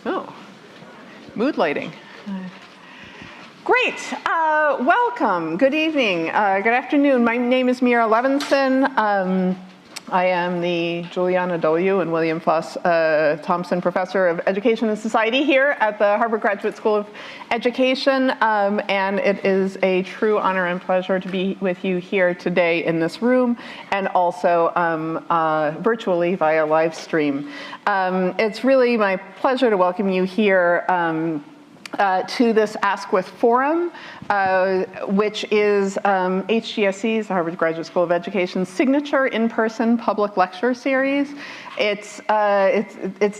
Oh, mood lighting. Great. Welcome. Good evening. Good afternoon. My name is Mira Levinson. I am the Juliana W. and William Foss Thompson Professor of Education and Society here at the Harvard Graduate School of Education. And it is a true honor and pleasure to be with you here today in this room and also virtually via live stream. It's really my pleasure to welcome you here to this Askwith Forum, which is HGSE's, Harvard Graduate School of Education's signature in-person public lecture series. It's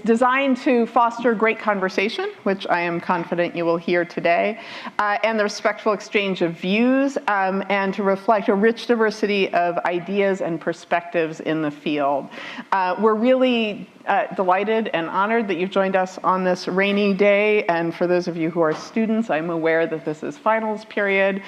designed to foster great conversation, which I am confident you will hear today, and the respectful exchange of views, and to reflect a rich diversity of ideas and perspectives in the field. We're really delighted and honored that you've joined us on this rainy day, and for those of you who are students, I'm aware that this is finals period.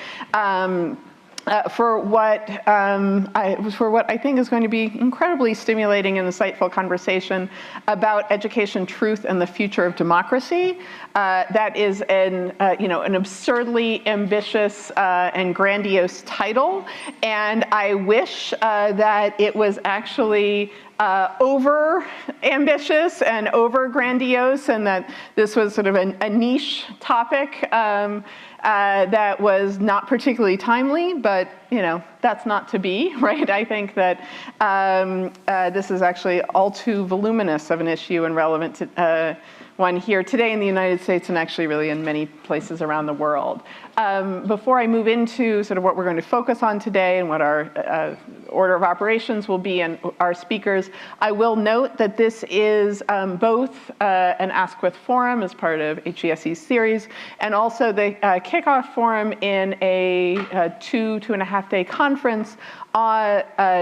For what I think is going to be incredibly stimulating and insightful conversation about education, truth, and the future of democracy. That is an absurdly ambitious and grandiose title, and I wish that it was actually over ambitious and over grandiose, and that this was sort of a niche topic that was not particularly timely, but that's not to be, right? I think that this is actually all too voluminous of an issue and relevant to one here today in the United States and actually really in many places around the world. Before I move into sort of what we're going to focus on today and what our order of operations will be and our speakers, I will note that this is both an Askwith Forum as part of HGSE's series and also the kickoff forum in a 2.5 day conference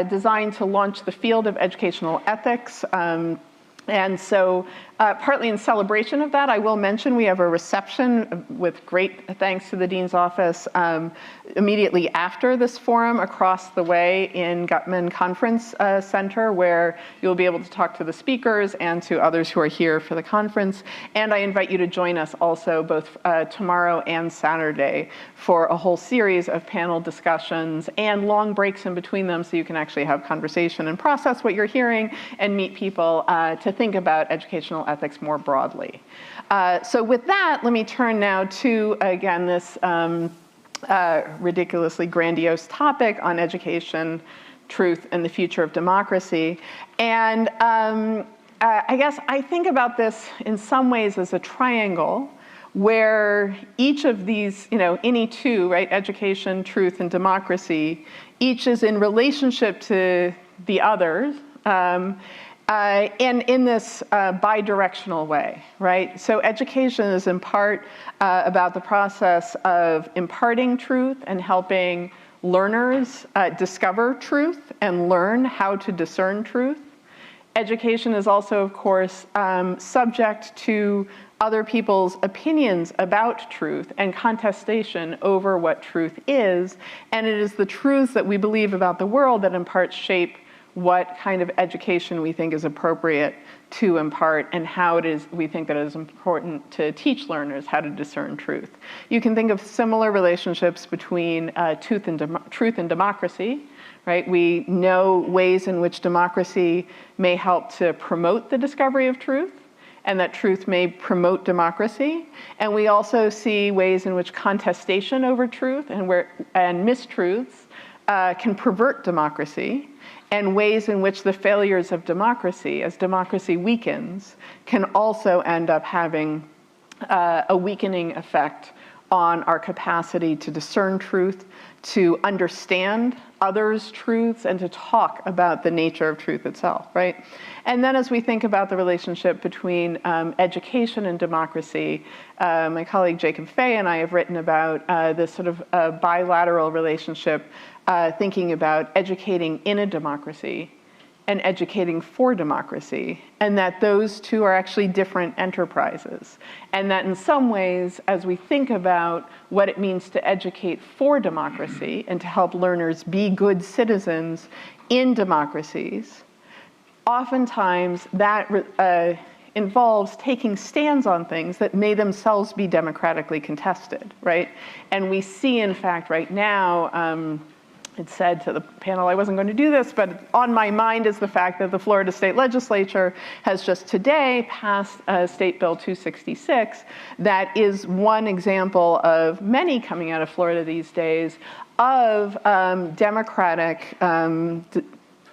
designed to launch the field of educational ethics. And so partly in celebration of that, I will mention we have a reception with great thanks to the Dean's Office immediately after this forum across the way in Gutman Conference Center, where you'll be able to talk to the speakers and to others who are here for the conference. And I invite you to join us also both tomorrow and Saturday for a whole series of panel discussions and long breaks in between them so you can actually have conversation and process what you're hearing and meet people to think about educational ethics more broadly. So with that, let me turn now to, again, this ridiculously grandiose topic on education, truth, and the future of democracy. And I guess I think about this in some ways as a triangle where each of these, any two, right, education, truth, and democracy, each is in relationship to the others, and in this bi-directional way, right? So education is in part about the process of imparting truth and helping learners discover truth and learn how to discern truth. Education is also, of course, subject to other people's opinions about truth and contestation over what truth is, and it is the truths that we believe about the world that in part shape what kind of education we think is appropriate to impart and how it is we think that it is important to teach learners how to discern truth. You can think of similar relationships between truth and democracy, right? We know ways in which democracy may help to promote the discovery of truth, and that truth may promote democracy. And we also see ways in which contestation over truth and mistruths can pervert democracy, and ways in which the failures of democracy, as democracy weakens, can also end up having a weakening effect on our capacity to discern truth, to understand others' truths, and to talk about the nature of truth itself, right? And then as we think about the relationship between education and democracy, my colleague Jacob Fay and I have written about this sort of bilateral relationship, thinking about educating in a democracy and educating for democracy, and that those two are actually different enterprises. And that in some ways, as we think about what it means to educate for democracy and to help learners be good citizens in democracies, oftentimes that involves taking stands on things that may themselves be democratically contested, right? And we see, in fact, right now, it said to the panel, I wasn't going to do this, but on my mind is the fact that the Florida State Legislature has just today passed State Bill 266 that is one example of many coming out of Florida these days of democratic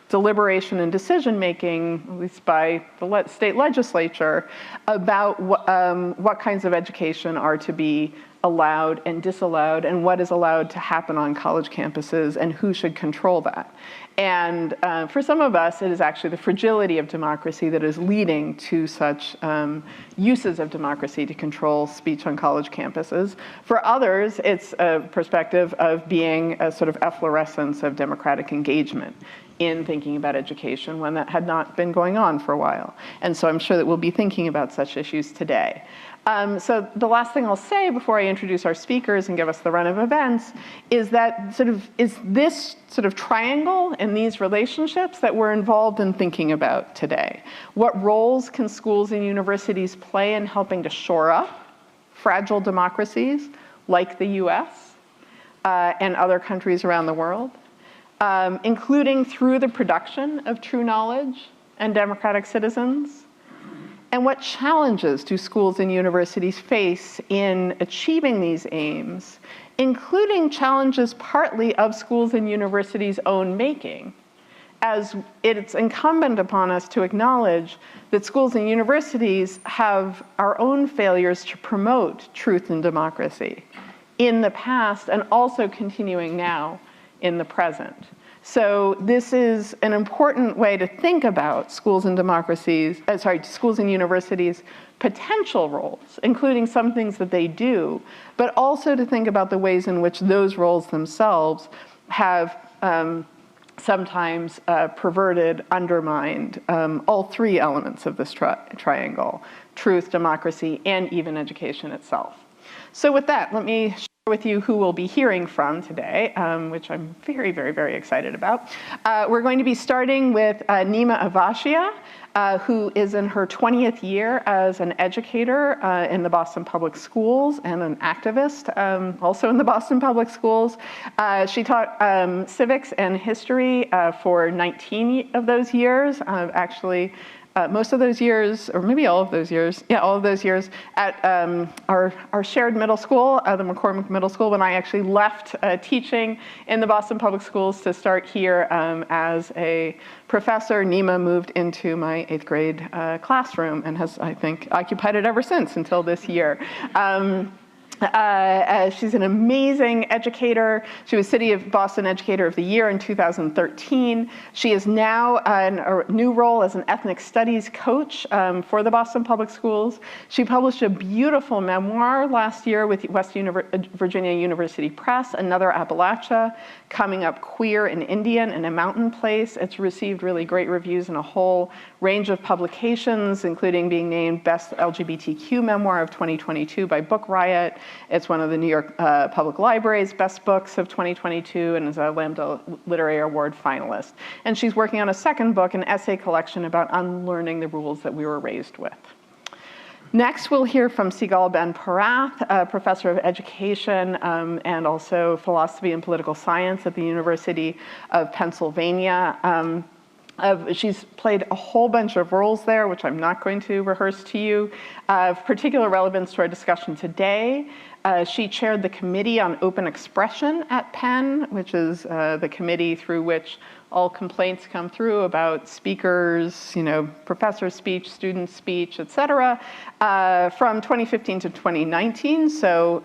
deliberation and decision-making, at least by the state legislature, about what kinds of education are to be allowed and disallowed, and what is allowed to happen on college campuses, and who should control that. And for some of us, it is actually the fragility of democracy that is leading to such uses of democracy to control speech on college campuses. For others, it's a perspective of being a sort of efflorescence of democratic engagement in thinking about education, when that had not been going on for a while. And so I'm sure that we'll be thinking about such issues today. So the last thing I'll say before I introduce our speakers and give us the run of events is that this sort of triangle and these relationships that we're involved in thinking about today. What roles can schools and universities play in helping to shore up fragile democracies like the US and other countries around the world, including through the production of true knowledge and democratic citizens? And what challenges do schools and universities face in achieving these aims, including challenges partly of schools and universities' own making, as it's incumbent upon us to acknowledge that schools and universities have our own failures to promote truth and democracy in the past and also continuing now in the present. So this is an important way to think about schools and schools and universities' potential roles, including some things that they do, but also to think about the ways in which those roles themselves have sometimes perverted, undermined all three elements of this triangle: truth, democracy, and even education itself. So with that, let me share with you who we'll be hearing from today, which I'm very, very, very excited about. We're going to be starting with Nema Avashia, who is in her 20th year as an educator in the Boston Public Schools and an activist also in the Boston Public Schools. She taught civics and history for 19 of those years, actually. Most of those years, or maybe all of those years, all of those years at our shared middle school, the McCormick Middle School, when I actually left teaching in the Boston Public Schools to start here as a professor. Nema moved into my 8th grade classroom and has, I think, occupied it ever since until this year. She's an amazing educator. She was City of Boston Educator of the Year in 2013. She is now in a new role as an ethnic studies coach for the Boston Public Schools. She published a beautiful memoir last year with West Virginia University Press, Another Appalachia, Coming Up Queer and Indian in a Mountain Place. It's received really great reviews in a whole range of publications, including being named Best LGBTQ Memoir of 2022 by Book Riot. It's one of the New York Public Library's best books of 2022 and is a Lambda Literary Award finalist. And she's working on a second book, an essay collection about unlearning the rules that we were raised with. Next, we'll hear from Sigal Ben-Porath, a professor of education and also philosophy and political science at the University of Pennsylvania. She's played a whole bunch of roles there, which I'm not going to rehearse to you. Of particular relevance to our discussion today, she chaired the Committee on Open Expression at Penn, which is the committee through which all complaints come through about speakers, professor speech, student speech, et cetera, from 2015 to 2019. So,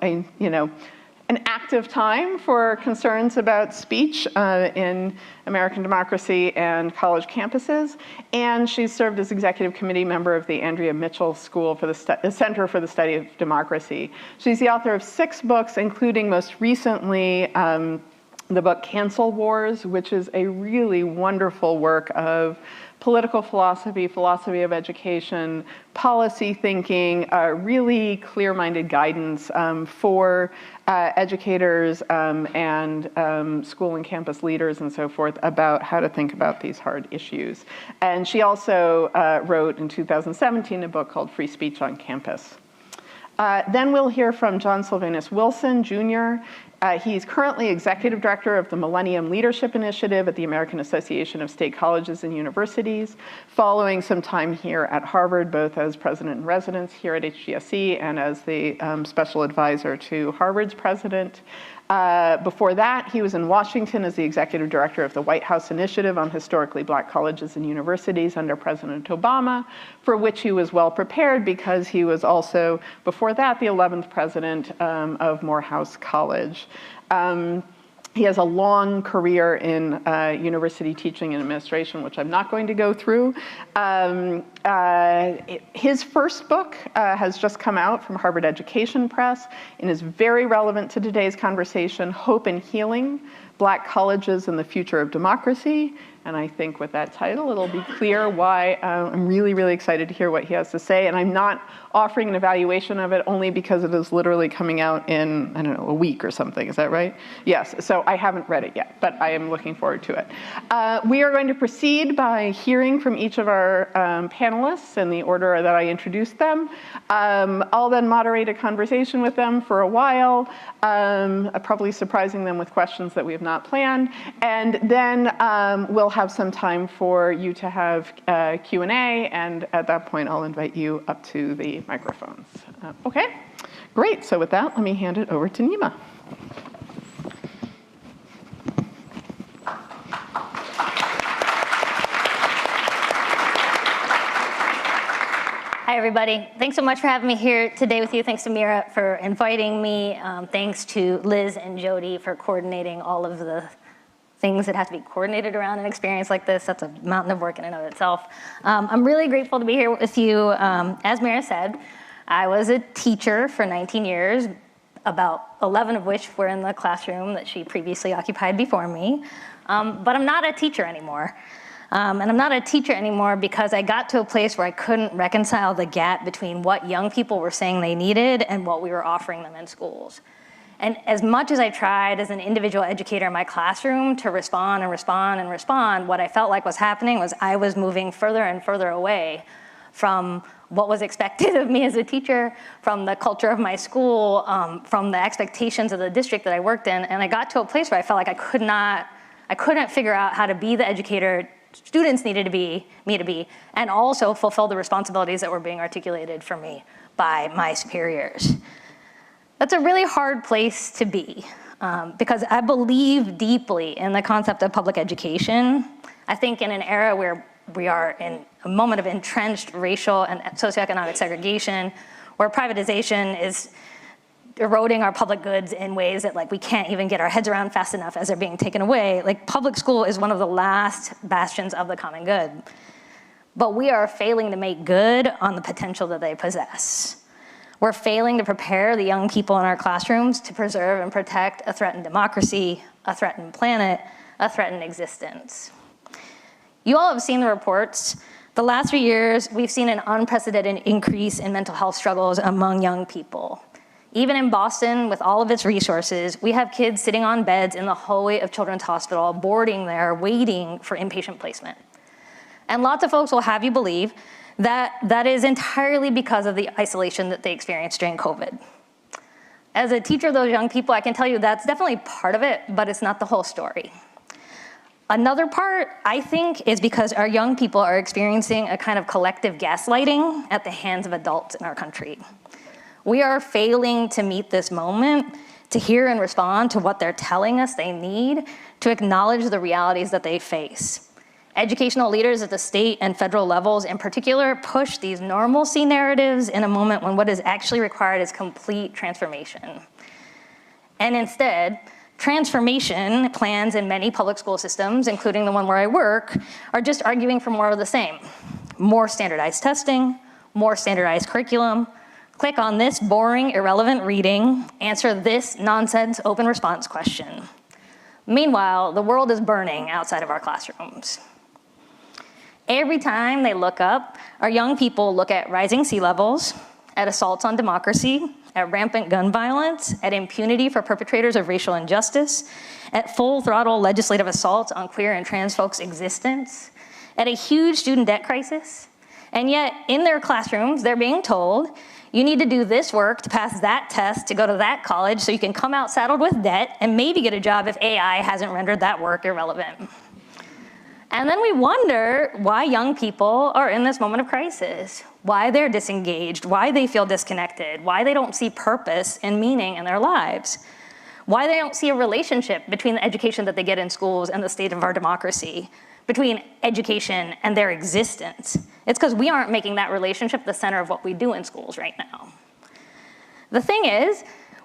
an active time for concerns about speech in American democracy and college campuses. And she's served as executive committee member of the Andrea Mitchell School for the Center for the Study of Democracy. She's the author of 6 books, including most recently the book Cancel Wars, which is a really wonderful work of political philosophy, philosophy of education, policy thinking, really clear-minded guidance for educators and school and campus leaders and so forth about how to think about these hard issues. And she also wrote in 2017 a book called Free Speech on Campus. Then we'll hear from John Sylvanus Wilson, Jr. He's currently Executive Director of the Millennium Leadership Initiative at the American Association of State Colleges and Universities, following some time here at Harvard, both as President in Residence here at HGSE and as the Special Advisor to Harvard's President. Before that, he was in Washington as the Executive Director of the White House Initiative on Historically Black Colleges and Universities under President Obama, for which he was well prepared because he was also, before that, the 11th President of Morehouse College. He has a long career in university teaching and administration, which I'm not going to go through. His first book has just come out from Harvard Education Press and is very relevant to today's conversation, Hope and Healing, Black Colleges and the Future of Democracy. And I think with that title, it'll be clear why I'm really, really excited to hear what he has to say. And I'm not offering an evaluation of it only because it is literally coming out in, I don't know, a week or something. Is that right? Yes. So I haven't read it yet, but I am looking forward to it. We are going to proceed by hearing from each of our panelists in the order that I introduced them. I'll then moderate a conversation with them for a while, probably surprising them with questions that we have not planned. And then we'll have some time for you to have Q&A, and at that point, I'll invite you up to the microphones. Okay, great. So with that, let me hand it over to Nema. Hi, everybody. Thanks so much for having me here today with you. Thanks to Mira for inviting me. Thanks to Liz and Jody for coordinating all of the things that have to be coordinated around an experience like this. That's a mountain of work in and of itself. I'm really grateful to be here with you. As Mira said, I was a teacher for 19 years, about 11 of which were in the classroom that she previously occupied before me. But I'm not a teacher anymore. And I'm not a teacher anymore because I got to a place where I couldn't reconcile the gap between what young people were saying they needed and what we were offering them in schools. And as much as I tried as an individual educator in my classroom to respond and respond and respond, what I felt like was happening was I was moving further and further away from what was expected of me as a teacher, from the culture of my school, from the expectations of the district that I worked in. And I got to a place where I felt like I couldn't figure out how to be the educator students needed me to be, and also fulfill the responsibilities that were being articulated for me by my superiors. That's a really hard place to be because I believe deeply in the concept of public education. I think in an era where we are in a moment of entrenched racial and socioeconomic segregation, where privatization is eroding our public goods in ways that we can't even get our heads around fast enough as they're being taken away, public school is one of the last bastions of the common good. But we are failing to make good on the potential that they possess. We're failing to prepare the young people in our classrooms to preserve and protect a threatened democracy, a threatened planet, a threatened existence. You all have seen the reports. The last 3 years, we've seen an unprecedented increase in mental health struggles among young people. Even in Boston, with all of its resources, we have kids sitting on beds in the hallway of Children's Hospital, boarding there, waiting for inpatient placement. And lots of folks will have you believe that that is entirely because of the isolation that they experienced during COVID. As a teacher of those young people, I can tell you that's definitely part of it, but it's not the whole story. Another part, I think, is because our young people are experiencing a kind of collective gaslighting at the hands of adults in our country. We are failing to meet this moment, to hear and respond to what they're telling us they need, to acknowledge the realities that they face. Educational leaders at the state and federal levels in particular push these normalcy narratives in a moment when what is actually required is complete transformation. And instead, transformation plans in many public school systems, including the one where I work, are just arguing for more of the same. More standardized testing, more standardized curriculum, click on this boring, irrelevant reading, answer this nonsense open response question. Meanwhile, the world is burning outside of our classrooms. Every time they look up, our young people look at rising sea levels, at assaults on democracy, at rampant gun violence, at impunity for perpetrators of racial injustice, at full-throttle legislative assaults on queer and trans folks' existence, at a huge student debt crisis. And yet, in their classrooms, they're being told, you need to do this work to pass that test to go to that college so you can come out saddled with debt and maybe get a job if AI hasn't rendered that work irrelevant. And then we wonder why young people are in this moment of crisis, why they're disengaged, why they feel disconnected, why they don't see purpose and meaning in their lives, why they don't see a relationship between the education that they get in schools and the state of our democracy, between education and their existence. It's because we aren't making that relationship the center of what we do in schools right now. The thing is,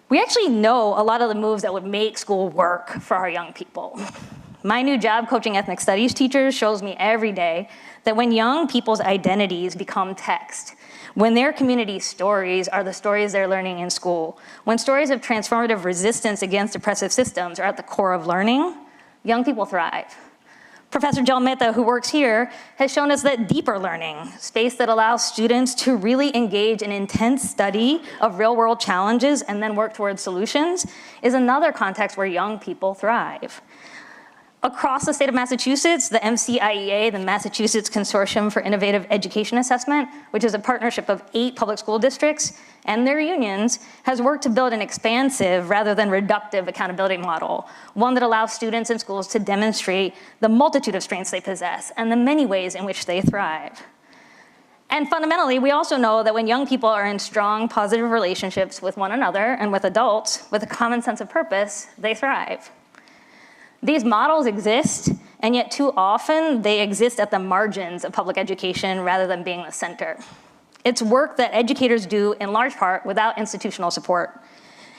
we actually know a lot of the moves that would make school work for our young people. My new job coaching ethnic studies teachers shows me every day that when young people's identities become text, when their community stories are the stories they're learning in school, when stories of transformative resistance against oppressive systems are at the core of learning, young people thrive. Professor Jal Mehta, who works here, has shown us that deeper learning, space that allows students to really engage in intense study of real-world challenges and then work towards solutions, is another context where young people thrive. Across the state of Massachusetts, the MCIEA, the Massachusetts Consortium for Innovative Education Assessment, which is a partnership of 8 public school districts and their unions, has worked to build an expansive rather than reductive accountability model, one that allows students in schools to demonstrate the multitude of strengths they possess and the many ways in which they thrive. And fundamentally, we also know that when young people are in strong, positive relationships with one another and with adults with a common sense of purpose, they thrive. These models exist, and yet too often they exist at the margins of public education rather than being the center. It's work that educators do in large part without institutional support.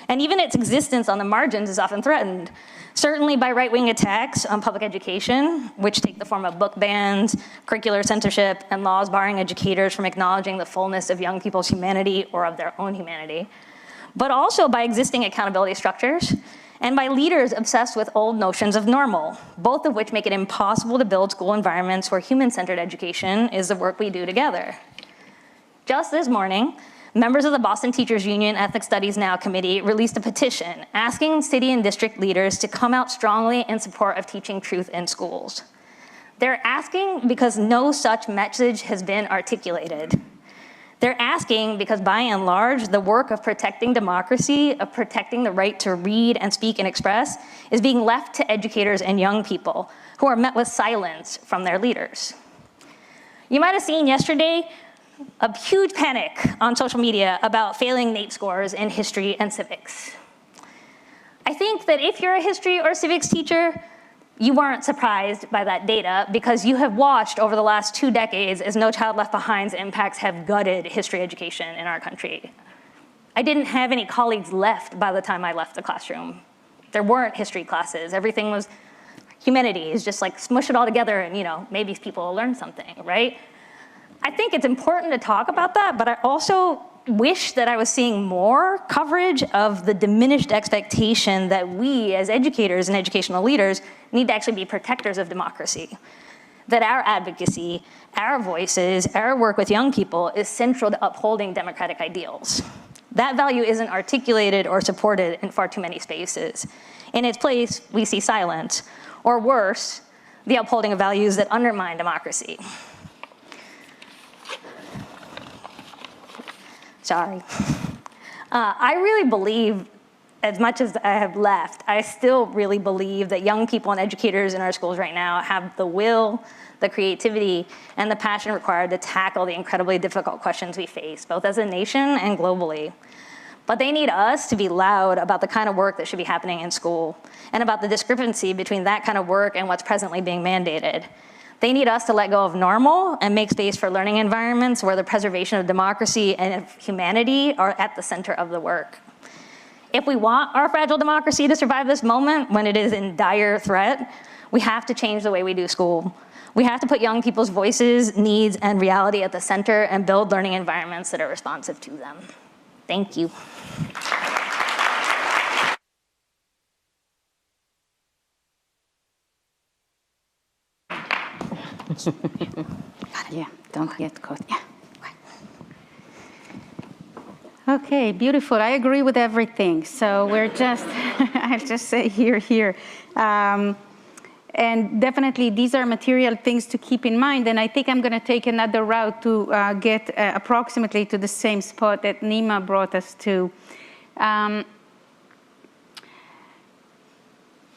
And even its existence on the margins is often threatened, certainly by right-wing attacks on public education, which take the form of book bans, curricular censorship, and laws barring educators from acknowledging the fullness of young people's humanity or of their own humanity, but also by existing accountability structures and by leaders obsessed with old notions of normal, both of which make it impossible to build school environments where human-centered education is the work we do together. Just this morning, members of the Boston Teachers Union Ethnic Studies Now Committee released a petition asking city and district leaders to come out strongly in support of teaching truth in schools. They're asking because no such message has been articulated. They're asking because, by and large, the work of protecting democracy, of protecting the right to read and speak and express, is being left to educators and young people who are met with silence from their leaders. You might have seen yesterday a huge panic on social media about failing NAEP scores in history and civics. I think that if you're a history or civics teacher, you weren't surprised by that data because you have watched over the last 2 decades as No Child Left Behind's impacts have gutted history education in our country. I didn't have any colleagues left by the time I left the classroom. There weren't history classes. Everything was humanities, just like smush it all together and maybe people will learn something, right? I think it's important to talk about that, but I also wish that I was seeing more coverage of the diminished expectation that we as educators and educational leaders need to actually be protectors of democracy. That our advocacy, our voices, our work with young people is central to upholding democratic ideals. That value isn't articulated or supported in far too many spaces. In its place, we see silence, or worse, the upholding of values that undermine democracy. Sorry. I really believe, as much as I have left, I still really believe that young people and educators in our schools right now have the will, the creativity, and the passion required to tackle the incredibly difficult questions we face, both as a nation and globally. But they need us to be loud about the kind of work that should be happening in school, and about the discrepancy between that kind of work and what's presently being mandated. They need us to let go of normal and make space for learning environments where the preservation of democracy and of humanity are at the center of the work. If we want our fragile democracy to survive this moment when it is in dire threat, we have to change the way we do school. We have to put young people's voices, needs, and reality at the center and build learning environments that are responsive to them. Thank you. much. Yeah, don't get caught. Yeah. Okay, beautiful. I agree with everything. So we're just, I'll just say here. And definitely these are material things to keep in mind. And I think I'm going to take another route to get approximately to the same spot that Nema brought us to.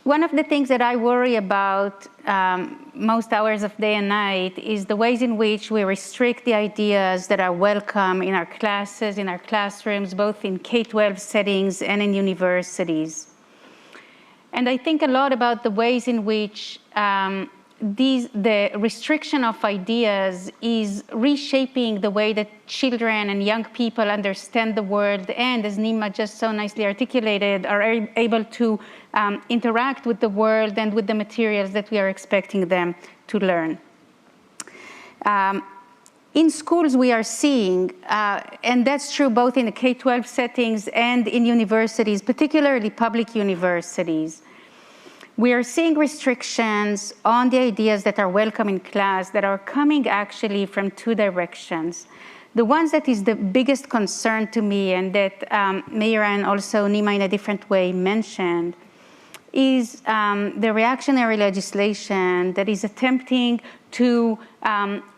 One of the things that I worry about most hours of day and night is the ways in which we restrict the ideas that are welcome in our classes, in our classrooms, both in K-12 settings and in universities. And I think a lot about the ways in which the restriction of ideas is reshaping the way that children and young people understand the world, and as Nema just so nicely articulated, are able to interact with the world and with the materials that we are expecting them to learn. In schools, we are seeing, and that's true both in the K-12 settings and in universities, particularly public universities, we are seeing restrictions on the ideas that are welcome in class that are coming actually from two directions. The ones that is the biggest concern to me, and that Meira and also Nema in a different way mentioned, is the reactionary legislation that is attempting to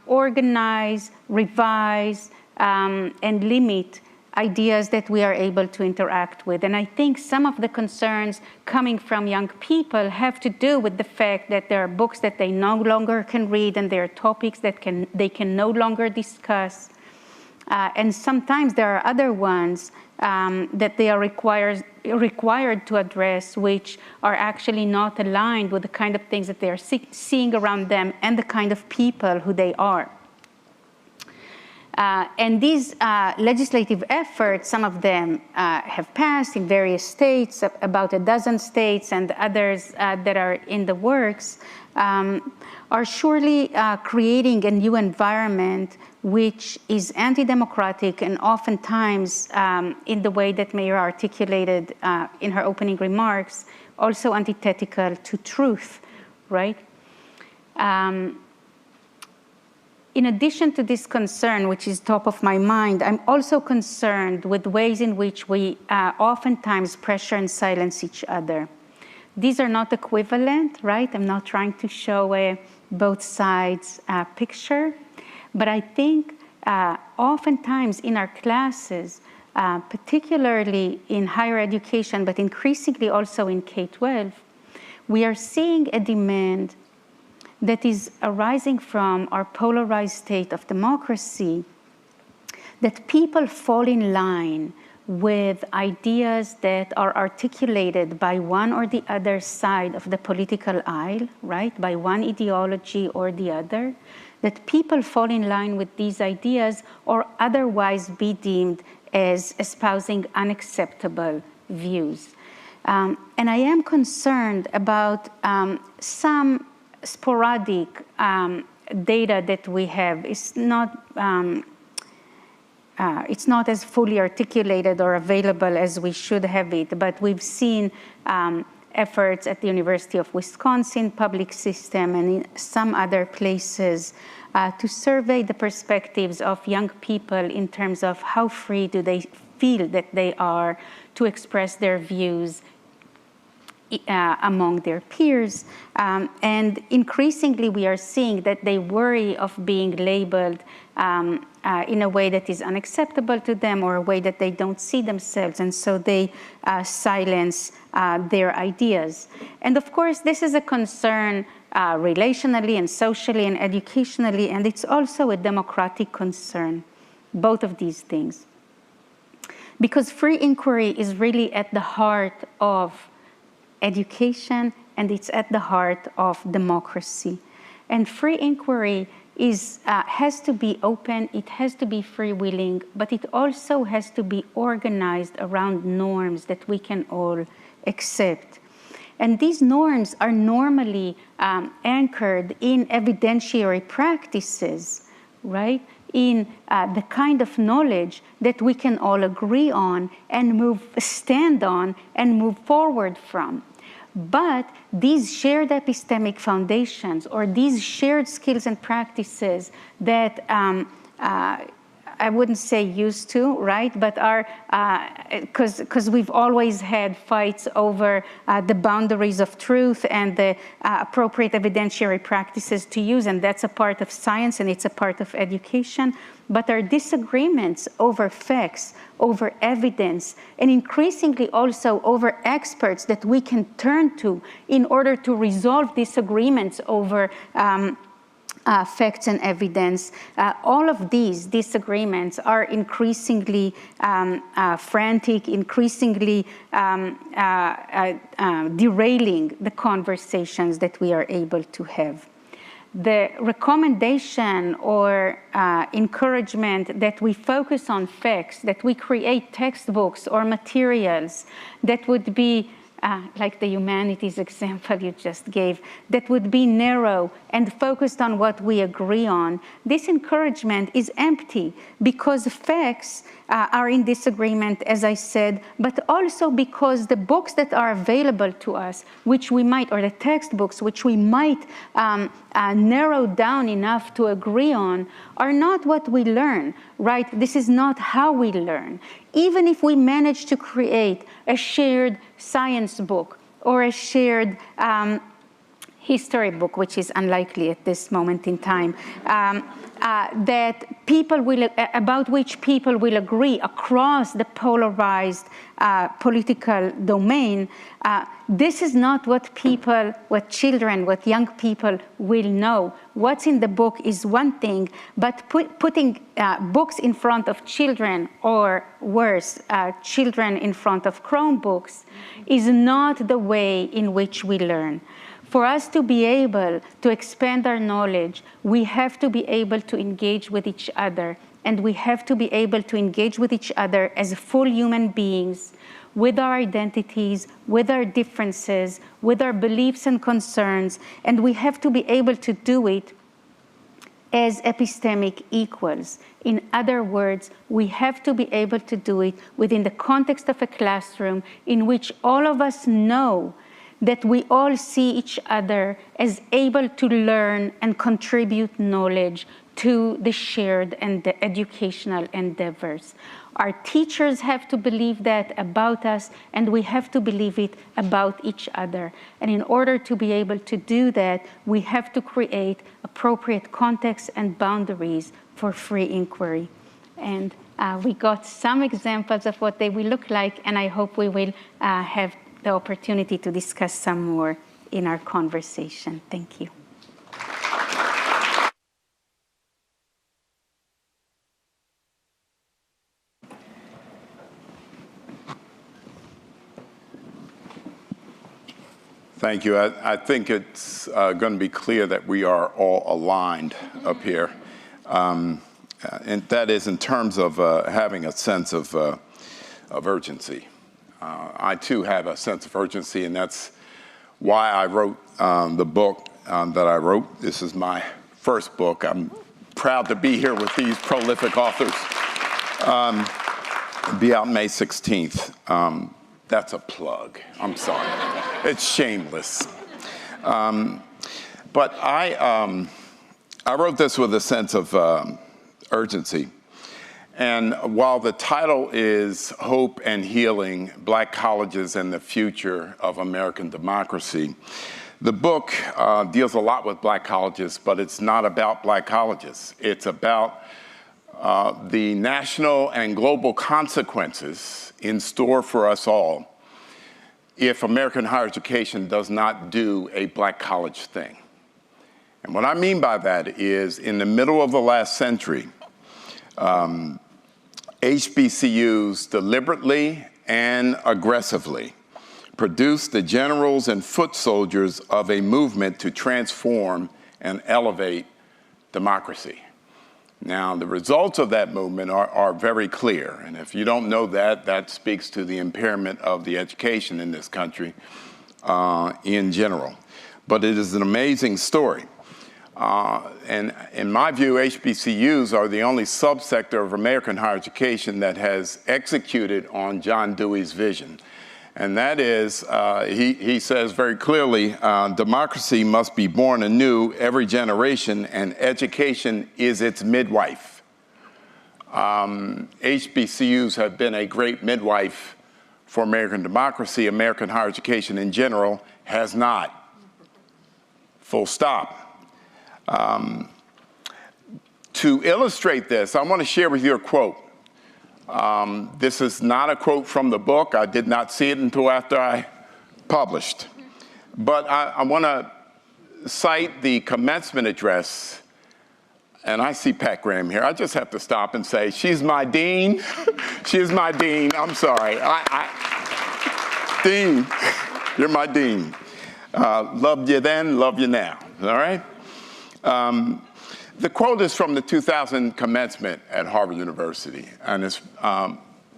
organize, revise, and limit ideas that we are able to interact with. And I think some of the concerns coming from young people have to do with the fact that there are books that they no longer can read, and there are topics that they can no longer discuss. And sometimes there are other ones that they are required to address, which are actually not aligned with the kind of things that they are seeing around them and the kind of people who they are. And these legislative efforts, some of them have passed in various states, about a dozen states, and others that are in the works, are surely creating a new environment which is anti-democratic and oftentimes, in the way that Meira articulated in her opening remarks, also antithetical to truth, right? In addition to this concern, which is top of my mind, I'm also concerned with ways in which we oftentimes pressure and silence each other. These are not equivalent, right? I'm not trying to show a both sides picture, but I think oftentimes in our classes, particularly in higher education, but increasingly also in K-12, we are seeing a demand that is arising from our polarized state of democracy, that people fall in line with ideas that are articulated by one or the other side of the political aisle, right? By one ideology or the other, that people fall in line with these ideas or otherwise be deemed as espousing unacceptable views. And I am concerned about some sporadic data that we have. It's not as fully articulated or available as we should have it, but we've seen efforts at the University of Wisconsin public system and in some other places to survey the perspectives of young people in terms of how free do they feel that they are to express their views among their peers. And increasingly we are seeing that they worry of being labeled in a way that is unacceptable to them or a way that they don't see themselves, and so they silence their ideas. And of course, this is a concern relationally and socially and educationally, and it's also a democratic concern, both of these things. Because free inquiry is really at the heart of education, and it's at the heart of democracy. And free inquiry has to be open, it has to be freewheeling, but it also has to be organized around norms that we can all accept. And these norms are normally anchored in evidentiary practices, right? In the kind of knowledge that we can all agree on and stand on and move forward from. But these shared epistemic foundations, or these shared skills and practices that I wouldn't say used to, right? But are, because we've always had fights over the boundaries of truth and the appropriate evidentiary practices to use, and that's a part of science and it's a part of education. But our disagreements over facts, over evidence, and increasingly also over experts that we can turn to in order to resolve disagreements over facts and evidence, all of these disagreements are increasingly frantic, increasingly derailing the conversations that we are able to have. The recommendation or encouragement that we focus on facts, that we create textbooks or materials that would be like the humanities example you just gave, that would be narrow and focused on what we agree on, this encouragement is empty because facts are in disagreement, as I said, but also because the books that are available to us, which we might, or the textbooks, which we might narrow down enough to agree on, are not what we learn, right? This is not how we learn. Even if we manage to create a shared science book or a shared history book, which is unlikely at this moment in time, that people will, about which people will agree across the polarized political domain, this is not what people, what children, what young people will know. What's in the book is one thing, but putting books in front of children, or worse, children in front of Chromebooks, is not the way in which we learn. For us to be able to expand our knowledge, we have to be able to engage with each other, and we have to be able to engage with each other as full human beings, with our identities, with our differences, with our beliefs and concerns, and we have to be able to do it as epistemic equals. In other words, we have to be able to do it within the context of a classroom in which all of us know that we all see each other as able to learn and contribute knowledge to the shared and the educational endeavors. Our teachers have to believe that about us, and we have to believe it about each other. And in order to be able to do that, we have to create appropriate contexts and boundaries for free inquiry. And we got some examples of what they will look like, and I hope we will have the opportunity to discuss some more in our conversation. Thank you. Thank you. I think it's going to be clear that we are all aligned up here. And that is in terms of having a sense of urgency. I too have a sense of urgency, and that's why I wrote the book that I wrote. This is my first book. I'm proud to be here with these prolific authors. Be out May 16th. That's a plug. I'm sorry. It's shameless. But I wrote this with a sense of urgency. And while the title is Hope and Healing, Black Colleges and the Future of American Democracy, the book deals a lot with black colleges, but it's not about black colleges. It's about the national and global consequences in store for us all if American higher education does not do a black college thing. And what I mean by that is, in the middle of the last century, HBCUs deliberately and aggressively produced the generals and foot soldiers of a movement to transform and elevate democracy. Now, the results of that movement are very clear. And if you don't know that, that speaks to the impairment of the education in this country in general. But it is an amazing story. And in my view, HBCUs are the only subsector of American higher education that has executed on John Dewey's vision. And that is, he says very clearly, democracy must be born anew every generation, and education is its midwife. HBCUs have been a great midwife for American democracy. American higher education in general has not. Full stop. To illustrate this, I want to share with you a quote. This is not a quote from the book. I did not see it until after I published. But I want to cite the commencement address. And I see Pat Graham here. I just have to stop and say, she's my dean. She's my dean. I'm sorry. Dean, you're my dean. Loved you then, love you now. All right? The quote is from the 2000 commencement at Harvard University, and it's,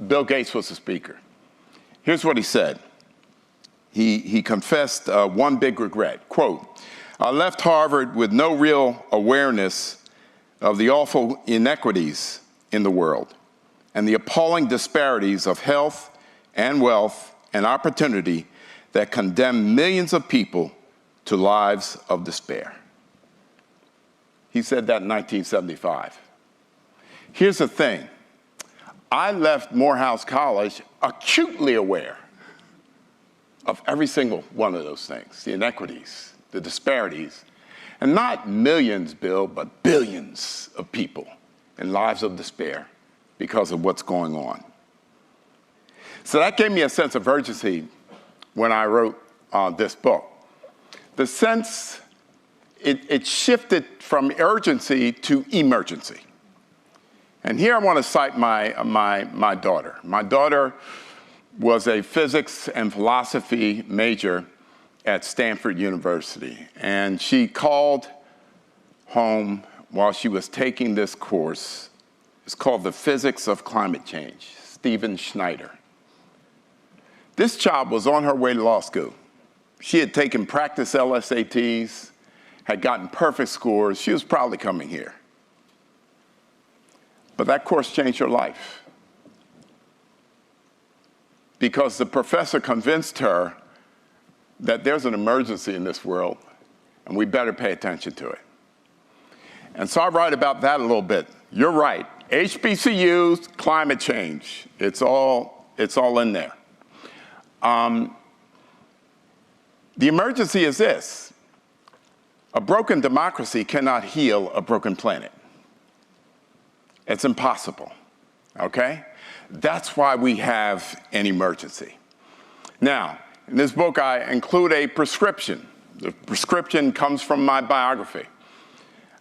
Bill Gates was the speaker. Here's what he said. He confessed one big regret. Quote, I left Harvard with no real awareness of the awful inequities in the world and the appalling disparities of health and wealth and opportunity that condemn millions of people to lives of despair. He said that in 1975. Here's the thing. I left Morehouse College acutely aware of every single one of those things, the inequities, the disparities, and not millions, Bill, but billions of people in lives of despair because of what's going on. So that gave me a sense of urgency when I wrote this book. The sense, it shifted from urgency to emergency. And here I want to cite my daughter. My daughter was a physics and philosophy major at Stanford University. And she called home while she was taking this course. It's called The Physics of Climate Change, Stephen Schneider. This child was on her way to law school. She had taken practice LSATs, had gotten perfect scores. She was probably coming here. But that course changed her life because the professor convinced her that there's an emergency in this world and we better pay attention to it. And so I write about that a little bit. You're right, HBCUs, climate change, it's all in there. The emergency is this. A broken democracy cannot heal a broken planet. It's impossible, okay? That's why we have an emergency. Now, in this book, I include a prescription. The prescription comes from my biography.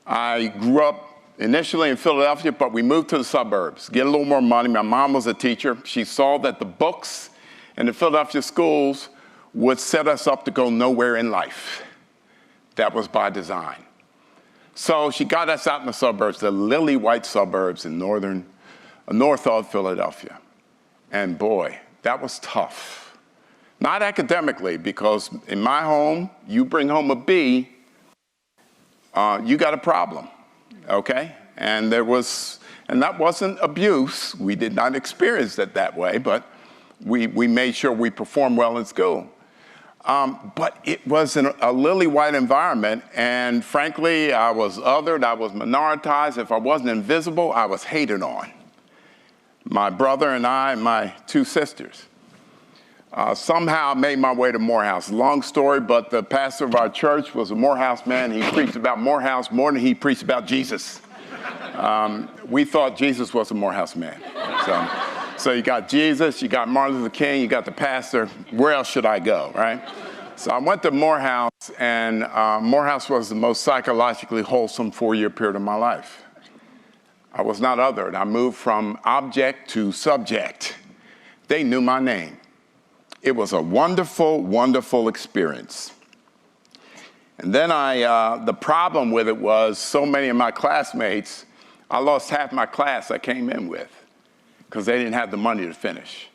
I grew up initially in Philadelphia, but we moved to the suburbs, get a little more money. My mom was a teacher. She saw that the books in the Philadelphia schools would set us up to go nowhere in life. That was by design. So she got us out in the suburbs, the lily white suburbs in north of Philadelphia. And boy, that was tough. Not academically, because in my home, you bring home a B, you got a problem, okay? And that wasn't abuse. We did not experience it that way, but we made sure we performed well in school. But it was in a lily white environment, and frankly, I was othered, I was minoritized. If I wasn't invisible, I was hated on. My brother and I, and my two sisters. Somehow I made my way to Morehouse. Long story, but the pastor of our church was a Morehouse man. He preached about Morehouse more than he preached about Jesus. We thought Jesus was a Morehouse man. So you got Jesus, you got Martin Luther King, you got the pastor. Where else should I go, right? So I went to Morehouse, and Morehouse was the most psychologically wholesome 4-year period of my life. I was not othered. I moved from object to subject. They knew my name. It was a wonderful, wonderful experience. And then the problem with it was so many of my classmates, I lost half my class I came in with because they didn't have the money to finish.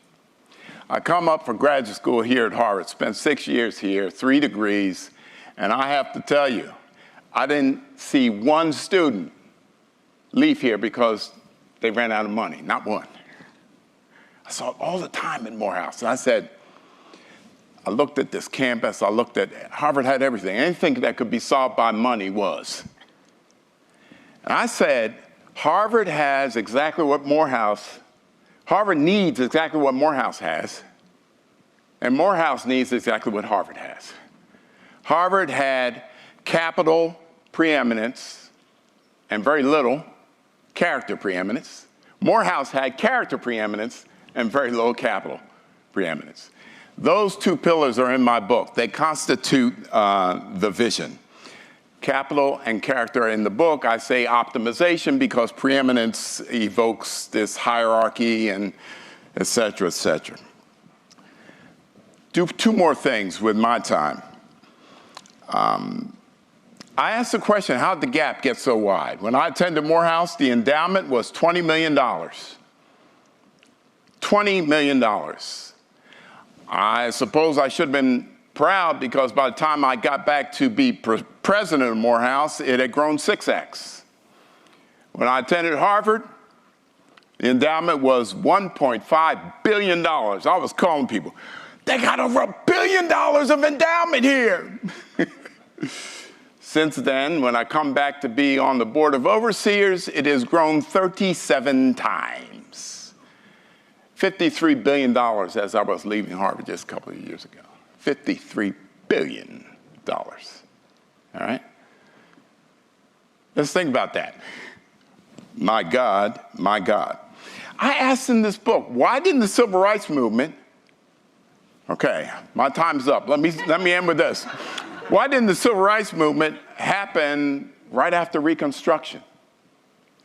I come up for graduate school here at Harvard, spent 6 years here, 3 degrees, and I have to tell you, I didn't see one student leave here because they ran out of money, not one. I saw it all the time in Morehouse, and I said, I looked at this campus, I looked at, Harvard had everything. Anything that could be solved by money was. And I said, Harvard has exactly what Harvard needs exactly what Morehouse has, and Morehouse needs exactly what Harvard has. Harvard had capital preeminence and very little character preeminence. Morehouse had character preeminence and very little capital preeminence. Those two pillars are in my book. They constitute the vision. Capital and character in the book. I say optimization because preeminence evokes this hierarchy and et cetera, et cetera. Do two more things with my time. I asked the question, how did the gap get so wide? When I attended Morehouse, the endowment was $20 million. $20 million. I suppose I should have been proud because by the time I got back to be president of Morehouse, it had grown 6x. When I attended Harvard, the endowment was $1.5 billion. I was calling people, they got over $1 billion of endowment here. Since then, when I come back to be on the board of overseers, it has grown 37 times. $53 billion as I was leaving Harvard just a couple of years ago. $53 billion, all right? Let's think about that. My God, my God. I asked in this book, why didn't the civil rights movement, okay, my time's up. Let me end with this. Why didn't the civil rights movement happen right after Reconstruction?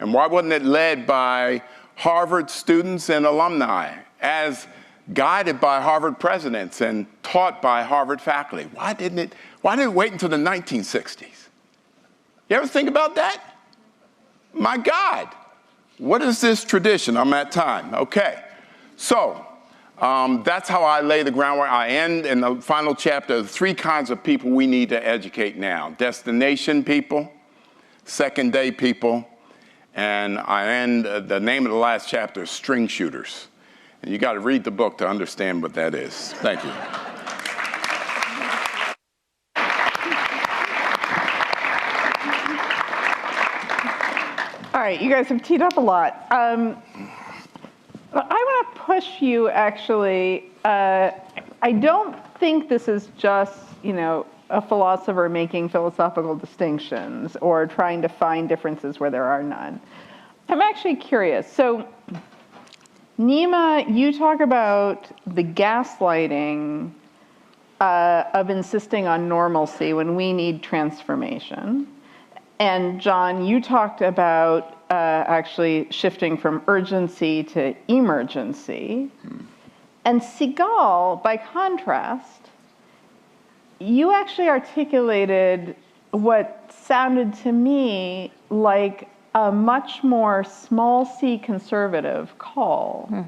And why wasn't it led by Harvard students and alumni as guided by Harvard presidents and taught by Harvard faculty? Why didn't it wait until the 1960s? You ever think about that? My God, what is this tradition? I'm at time. Okay, so that's how I lay the groundwork. I end in the final chapter, the three kinds of people we need to educate now. Destination people, second day people, and I end, the name of the last chapter is string shooters. And you got to read the book to understand what that is. Thank you. All right, you guys have teed up a lot. I want to push you, actually. I don't think this is just, a philosopher making philosophical distinctions or trying to find differences where there are none. I'm actually curious. So, Nema, you talk about the gaslighting of insisting on normalcy when we need transformation. And John, you talked about actually shifting from urgency to emergency. And Sigal, by contrast, you actually articulated what sounded to me like a much more small c conservative call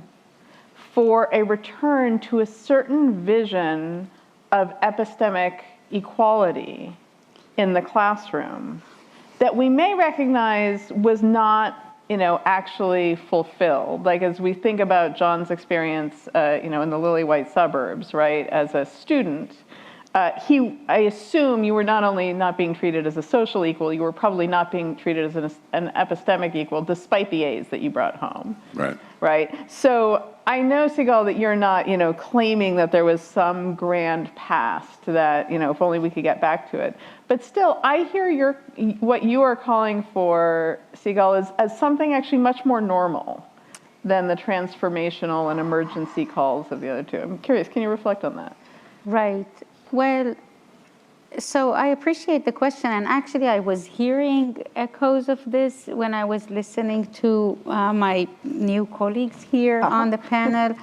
for a return to a certain vision of epistemic equality in the classroom that we may recognize was not, actually fulfilled. Like as we think about John's experience, in the lily white suburbs, right, as a student, I assume you were not only not being treated as a social equal, you were probably not being treated as an epistemic equal, despite the A's that you brought home. Right. Right. So I know, Sigal, that you're not, claiming that there was some grand past that, if only we could get back to it. But still, I hear what you are calling for, Sigal, as something actually much more normal than the transformational and emergency calls of the other two. I'm curious, can you reflect on that? Right. Well, so I appreciate the question, and actually I was hearing echoes of this when I was listening to my new colleagues here on the panel.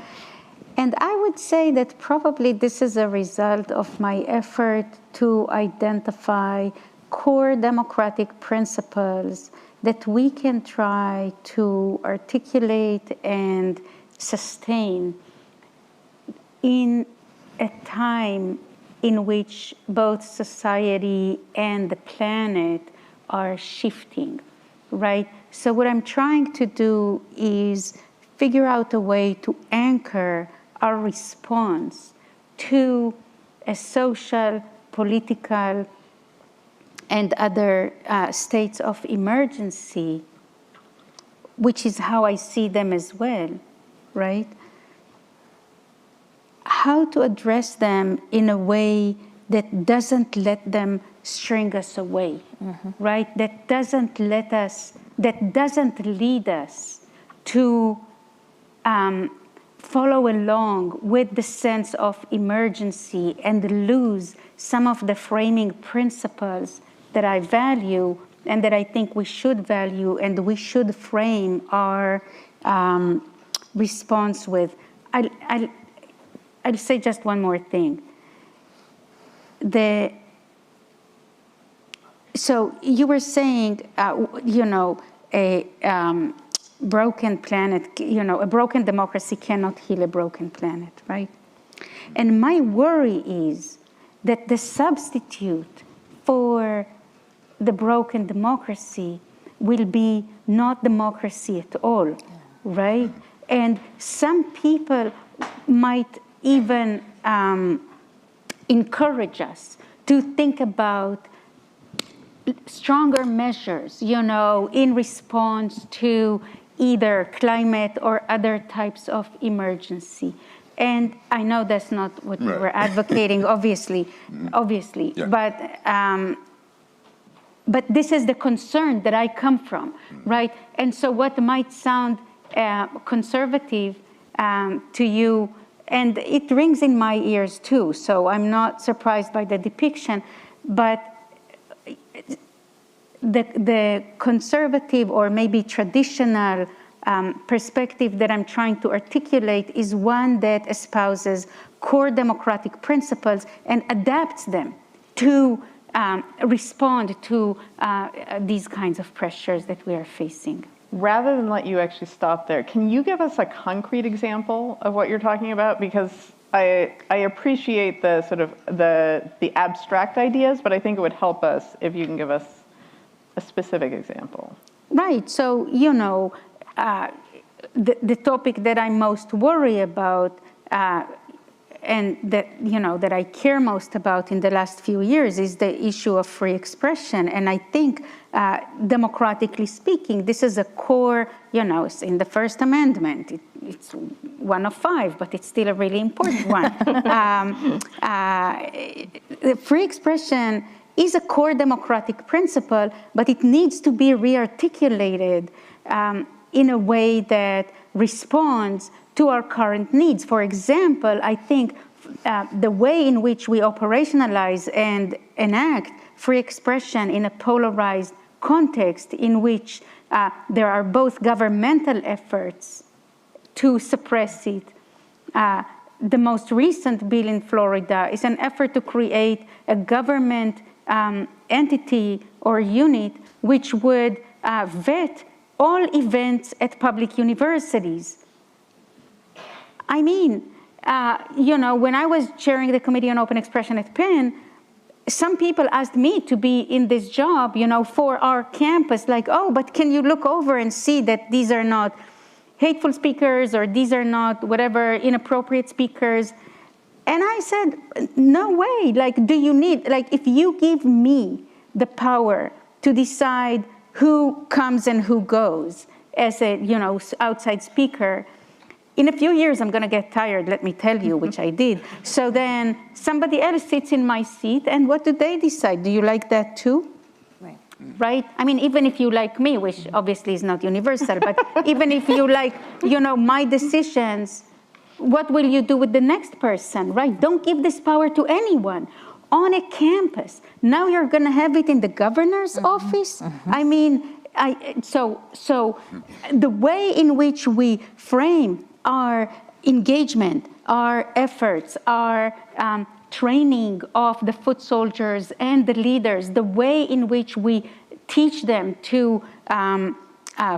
And I would say that probably this is a result of my effort to identify core democratic principles that we can try to articulate and sustain in a time in which both society and the planet are shifting, right? So what I'm trying to do is figure out a way to anchor our response to a social, political, and other states of emergency, which is how I see them as well, right? How to address them in a way that doesn't let them string us away, right? That doesn't lead us to follow along with the sense of emergency and lose some of the framing principles that I value and that I think we should value and we should frame our response with. I'll say just one more thing. So you were saying, a broken planet, a broken democracy cannot heal a broken planet, right? And my worry is that the substitute for the broken democracy will be not democracy at all, right? And some people might even encourage us to think about stronger measures, in response to either climate or other types of emergency. And I know that's not what we were advocating, obviously, yeah. But this is the concern that I come from, right? And so what might sound conservative to you, and it rings in my ears too, so I'm not surprised by the depiction, but the conservative or maybe traditional perspective that I'm trying to articulate is one that espouses core democratic principles and adapts them to respond to these kinds of pressures that we are facing. Rather than let you actually stop there, can you give us a concrete example of what you're talking about? Because I appreciate the sort of the abstract ideas, but I think it would help us if you can give us a specific example. Right. So, the topic that I most worry about and that, that I care most about in the last few years is the issue of free expression. And I think, democratically speaking, this is a core, it's in the First Amendment. It's one of 5, but it's still a really important one. Free expression is a core democratic principle, but it needs to be re-articulated in a way that responds to our current needs. For example, I think the way in which we operationalize and enact free expression in a polarized context in which there are both governmental efforts to suppress it. The most recent bill in Florida is an effort to create a government entity or unit which would vet all events at public universities. I mean, when I was chairing the Committee on Open Expression at Penn, some people asked me to be in this job, for our campus, like, oh, but can you look over and see that these are not hateful speakers or these are not whatever inappropriate speakers? And I said, no way. Do you need, if you give me the power to decide who comes and who goes as a, outside speaker, in a few years, I'm going to get tired, let me tell you, which I did. So then somebody else sits in my seat, and what do they decide? Do you like that too? Right? I mean, even if you like me, which obviously is not universal, but even if you like, my decisions, what will you do with the next person, right? Don't give this power to anyone. On a campus, now you're going to have it in the governor's office? I mean, so the way in which we frame our engagement, our efforts, our training of the foot soldiers and the leaders, the way in which we teach them to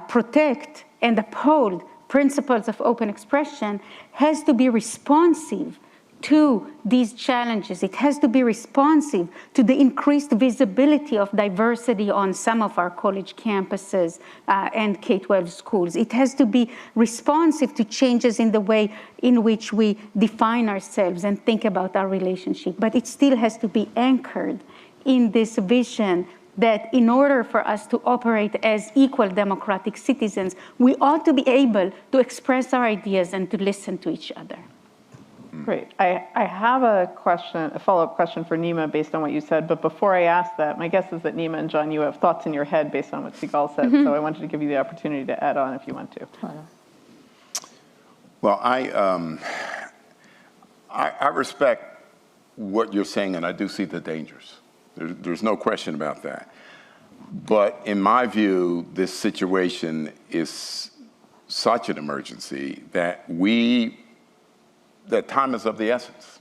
protect and uphold principles of open expression has to be responsive to these challenges. It has to be responsive to the increased visibility of diversity on some of our college campuses and K-12 schools. It has to be responsive to changes in the way in which we define ourselves and think about our relationship. But it still has to be anchored in this vision that in order for us to operate as equal democratic citizens, we ought to be able to express our ideas and to listen to each other. Great. I have a question, a follow-up question for Nema based on what you said, but before I ask that, my guess is that Nema and John, you have thoughts in your head based on what Sigal said, so I wanted to give you the opportunity to add on if you want to. Well, I respect what you're saying, and I do see the dangers. There's no question about that. But in my view, this situation is such an emergency that that time is of the essence.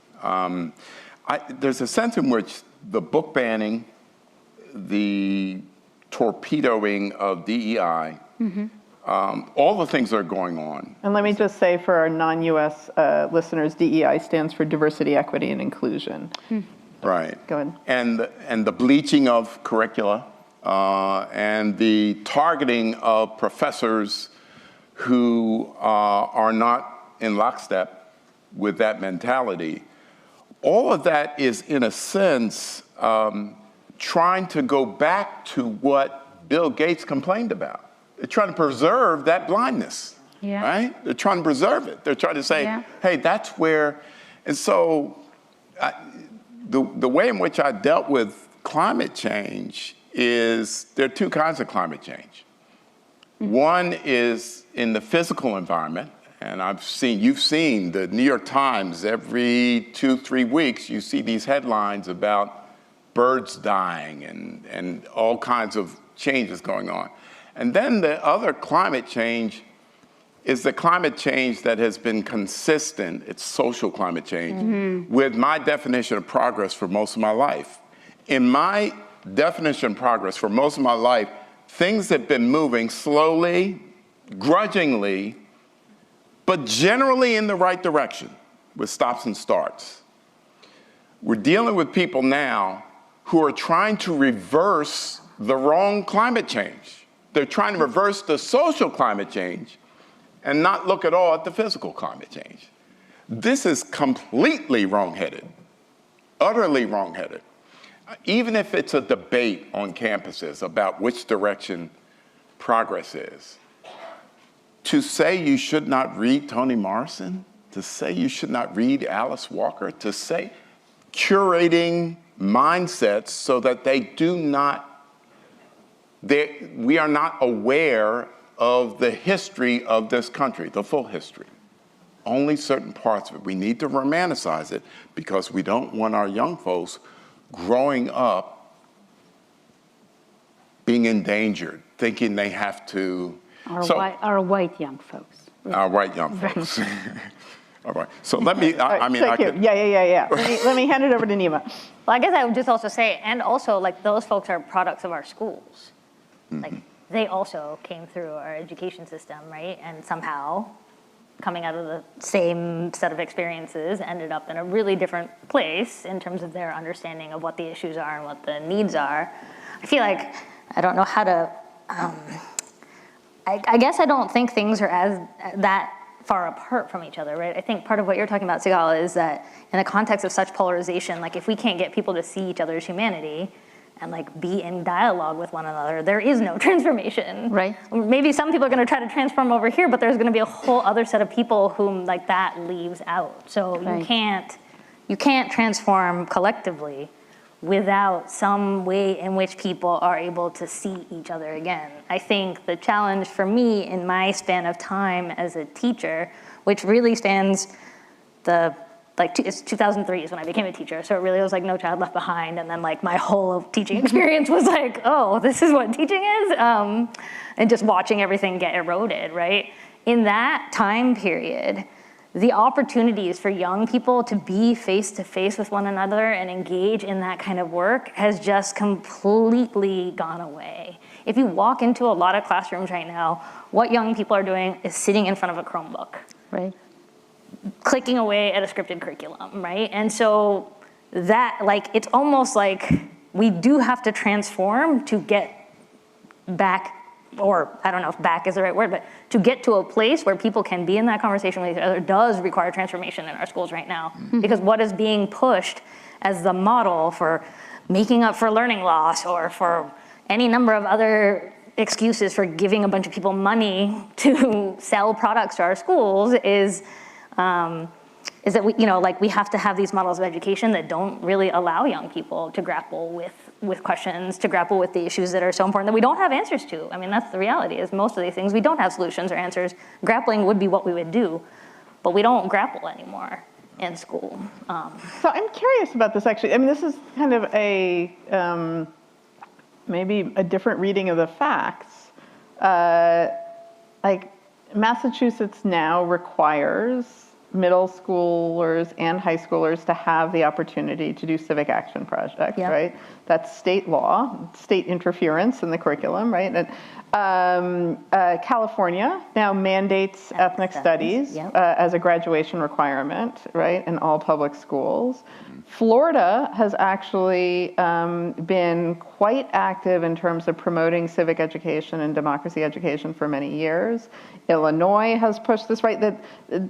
There's a sense in which the book banning, the torpedoing of DEI, all the things that are going on. And let me just say for our non-US listeners, DEI stands for diversity, equity, and inclusion. Right. Go ahead. And the bleaching of curricula and the targeting of professors who are not in lockstep with that mentality. All of that is, in a sense, trying to go back to what Bill Gates complained about. They're trying to preserve that blindness, right? They're trying to preserve it. They're trying to say, hey, that's where, and so the way in which I dealt with climate change is there are two kinds of climate change. One is in the physical environment, and you've seen the New York Times every 2-3 weeks, you see these headlines about birds dying and all kinds of changes going on. And then the other climate change is the climate change that has been consistent, it's social climate change, with my definition of progress for most of my life. In my definition of progress for most of my life, things have been moving slowly, grudgingly, but generally in the right direction with stops and starts. We're dealing with people now who are trying to reverse the wrong climate change. They're trying to reverse the social climate change and not look at all at the physical climate change. This is completely wrong-headed, utterly wrong-headed. Even if it's a debate on campuses about which direction progress is, to say you should not read Toni Morrison, to say you should not read Alice Walker, to say curating mindsets so that we are not aware of the history of this country, the full history. Only certain parts of it. We need to romanticize it because we don't want our young folks growing up being endangered, thinking they have to. Our white young folks. Our white young folks. All right. So let me, Let me hand it over to Nema. Well, I guess I would just also say, and also like those folks are products of our schools. Like they also came through our education system, right? And somehow coming out of the same set of experiences ended up in a really different place in terms of their understanding of what the issues are and what the needs are. I feel like, I don't know how to, I guess I don't think things are that far apart from each other, right? I think part of what you're talking about, Sigal, is that in the context of such polarization, like if we can't get people to see each other's humanity and like be in dialogue with one another, there is no transformation. Right. Maybe some people are gonna try to transform over here, but there's gonna be a whole other set of people whom like that leaves out. So you can't transform collectively without some way in which people are able to see each other again. I think the challenge for me in my span of time as a teacher, which really spans it's 2003 is when I became a teacher, so it really was like No Child Left Behind, and then like my whole teaching experience was like, oh, this is what teaching is, and just watching everything get eroded, right? In that time period, the opportunities for young people to be face-to-face with one another and engage in that kind of work has just completely gone away. If you walk into a lot of classrooms right now, what young people are doing is sitting in front of a Chromebook. Right. clicking away at a scripted curriculum, right? And so that, like, it's almost like we do have to transform to get back, or I don't know if back is the right word, but to get to a place where people can be in that conversation with each other does require transformation in our schools right now. Because what is being pushed as the model for making up for learning loss or for any number of other excuses for giving a bunch of people money to sell products to our schools is that we, you know, like we have to have these models of education that don't really allow young people to grapple with questions, to grapple with the issues that are so important that we don't have answers to. I mean, that's the reality, is most of these things we don't have solutions or answers. Grappling would be what we would do, but we don't grapple anymore in school. So I'm curious about this, actually. I mean, this is kind of a, maybe a different reading of the facts. Like, Massachusetts now requires middle schoolers and high schoolers to have the opportunity to do civic action projects, right? That's state law, state interference in the curriculum, right? And California now mandates ethnic studies as a graduation requirement, right, in all public schools. Florida has actually been quite active in terms of promoting civic education and democracy education for many years. Illinois has pushed this, right? That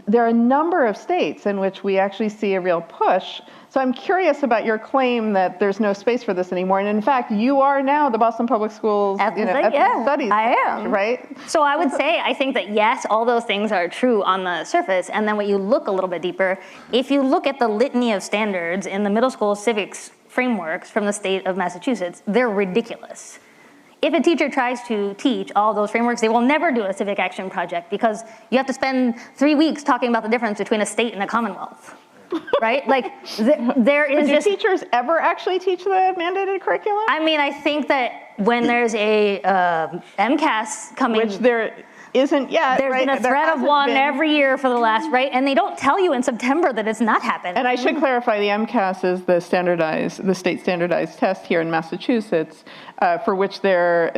there are a number of states in which we actually see a real push. So I'm curious about your claim that there's no space for this anymore. And in fact, you are now the Boston Public Schools ethnic studies. I am. Right? So I would say, I think that yes, all those things are true on the surface. And then when you look a little bit deeper, if you look at the litany of standards in the middle school civics frameworks from the state of Massachusetts, they're ridiculous. If a teacher tries to teach all those frameworks, they will never do a civic action project because you have to spend 3 weeks talking about the difference between a state and a commonwealth, right? Like, there is do teachers ever actually teach the mandated curriculum? I mean, I think that when there's a MCAS coming, which there isn't yet. There's been a threat of one every year for the last, right? And they don't tell you in September that it's not happening. And I should clarify, the MCAS is the state standardized test here in Massachusetts, for which there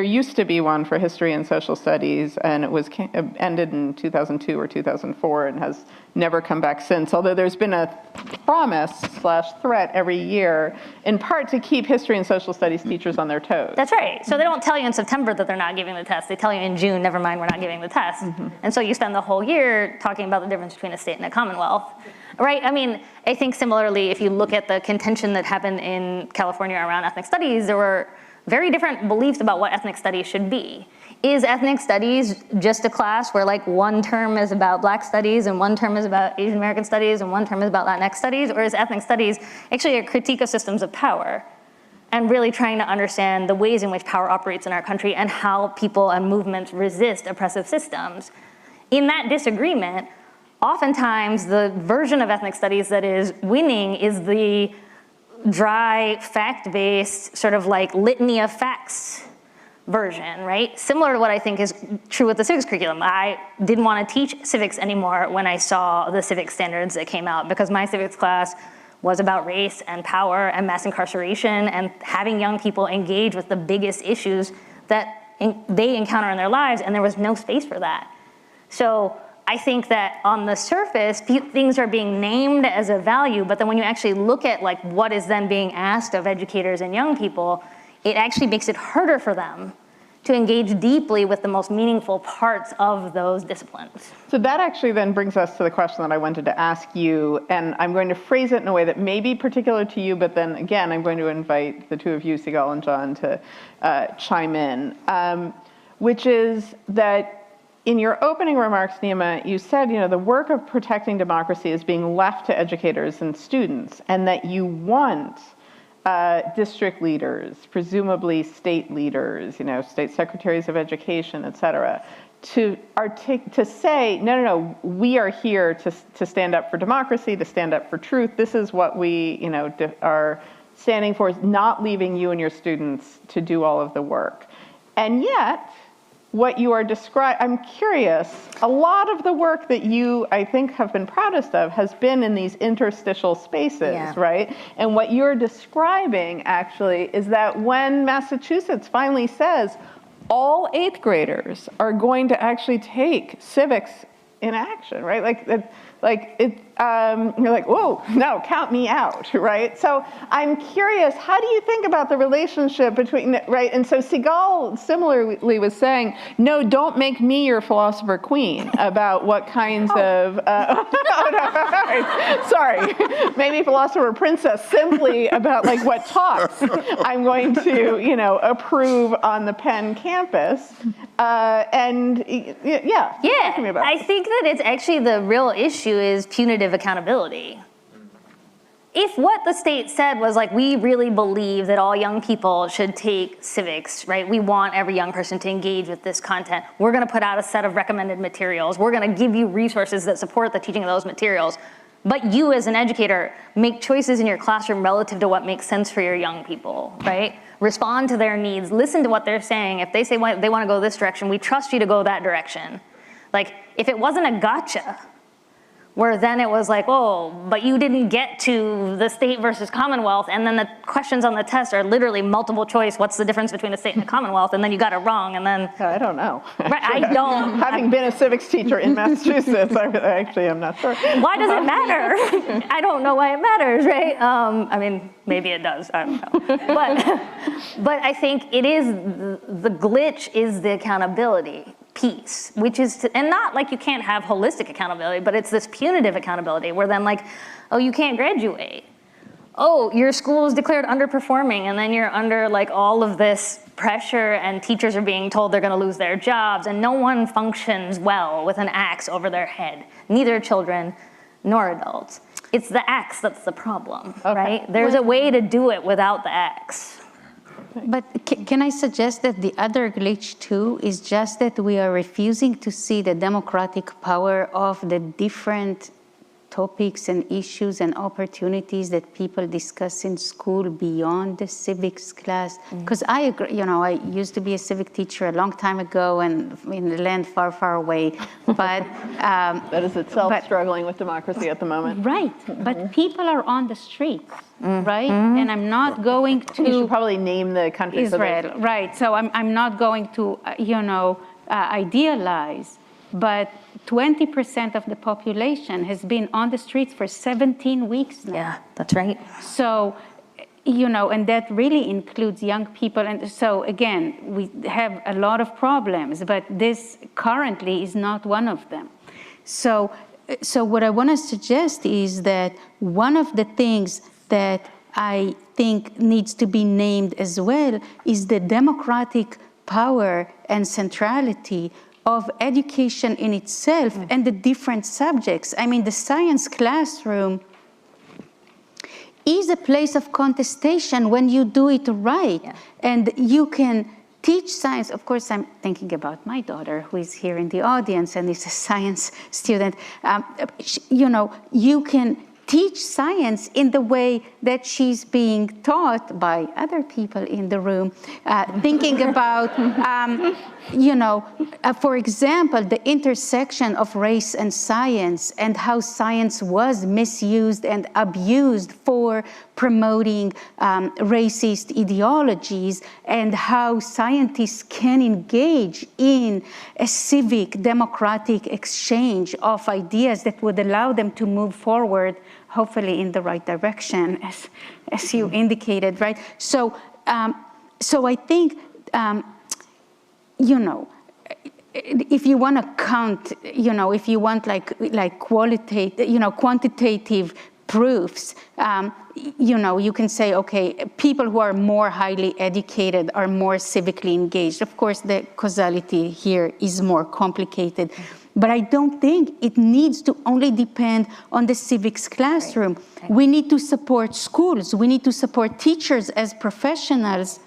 used to be one for history and social studies, and it was ended in 2002 or 2004 and has never come back since, although there's been a promise/threat every year, in part to keep history and social studies teachers on their toes. That's right. So they don't tell you in September that they're not giving the test. They tell you in June, never mind, we're not giving the test. And so you spend the whole year talking about the difference between a state and a commonwealth, right? I mean, I think similarly, if you look at the contention that happened in California around ethnic studies, there were very different beliefs about what ethnic studies should be. Is ethnic studies just a class where like one term is about Black studies and one term is about Asian American studies and one term is about Latinx studies? Or is ethnic studies actually a critique of systems of power and really trying to understand the ways in which power operates in our country and how people and movements resist oppressive systems? In that disagreement, oftentimes the version of ethnic studies that is winning is the dry, fact-based, sort of like litany of facts version, right? Similar to what I think is true with the civics curriculum. I didn't want to teach civics anymore when I saw the civics standards that came out, because my civics class was about race and power and mass incarceration and having young people engage with the biggest issues that they encounter in their lives, and there was no space for that. So I think that on the surface, things are being named as a value, but then when you actually look at like what is then being asked of educators and young people, it actually makes it harder for them to engage deeply with the most meaningful parts of those disciplines. So that actually then brings us to the question that I wanted to ask you, and I'm going to phrase it in a way that may be particular to you, but then again, I'm going to invite the two of you, Sigal and John, to chime in, which is that in your opening remarks, Nema, you said, the work of protecting democracy is being left to educators and students, and that you want district leaders, presumably state leaders, state secretaries of education, et cetera, to say, no, we are here to stand up for democracy, to stand up for truth. This is what we, are standing for, is not leaving you and your students to do all of the work. And yet, what you are describing, I'm curious, a lot of the work that you, I think, have been proudest of has been in these interstitial spaces, right? And what you're describing, actually, is that when Massachusetts finally says all 8th graders are going to actually take civics in action, right? You're like, whoa, no, count me out, right? So I'm curious, how do you think about the relationship between, right? And so Sigal similarly was saying, no, don't make me your philosopher queen about what kinds of, sorry, maybe philosopher princess simply about like what talks I'm going to, approve on the Penn campus. Yeah, I think that it's actually the real issue is punitive accountability. If what the state said was like, we really believe that all young people should take civics, right? We want every young person to engage with this content. We're gonna put out a set of recommended materials. We're gonna give you resources that support the teaching of those materials. But you as an educator make choices in your classroom relative to what makes sense for your young people, right? Respond to their needs, listen to what they're saying. If they say they wanna go this direction, we trust you to go that direction. Like, if it wasn't a gotcha, where then it was like, oh, but you didn't get to the state versus Commonwealth, and then the questions on the test are literally multiple choice, what's the difference between a state and a Commonwealth, and then you got it wrong, and then... I don't know. Right, I don't. Having been a civics teater in Massachusetts, I actually am not sure. Why does it matter? I don't know why it matters, right? I mean, maybe it does, I don't know. But I think it is, the glitch is the accountability piece, which is, and not like you can't have holistic accountability, but it's this punitive accountability where then like, oh, you can't graduate. Oh, your school is declared underperforming, and then you're under like all of this pressure and teachers are being told they're gonna lose their jobs, and no one functions well with an axe over their head, neither children nor adults. It's the axe that's the problem, right? There's a way to do it without the axe. But can I suggest that the other glitch too is just that we are refusing to see the democratic power of the different topics and issues and opportunities that people discuss in school beyond the civics class? Because I agree, I used to be a civic teacher a long time ago and in a land far, far away, but... that is itself struggling with democracy at the moment. Right, but people are on the streets, right? And I'm not going to... You should probably name the country. Israel, right. So I'm not going to, idealize, but 20% of the population has been on the streets for 17 weeks now. Yeah, that's right. So, and that really includes young people. And so again, we have a lot of problems, but this currently is not one of them. So what I want to suggest is that one of the things that I think needs to be named as well is the democratic power and centrality of education in itself and the different subjects. I mean, the science classroom is a place of contestation when you do it right. Yeah. And you can teach science. Of course, I'm thinking about my daughter who is here in the audience and is a science student. You can teach science in the way that she's being taught by other people in the room, thinking about, for example, the intersection of race and science and how science was misused and abused for promoting racist ideologies, and how scientists can engage in a civic democratic exchange of ideas that would allow them to move forward, hopefully in the right direction, as you indicated, right? So I think, if you want to count, if you want like quantitative proofs, you can say, okay, people who are more highly educated are more civically engaged. Of course, the causality here is more complicated. But I don't think it needs to only depend on the civics classroom. Right. We need to support schools. We need to support teachers as professionals.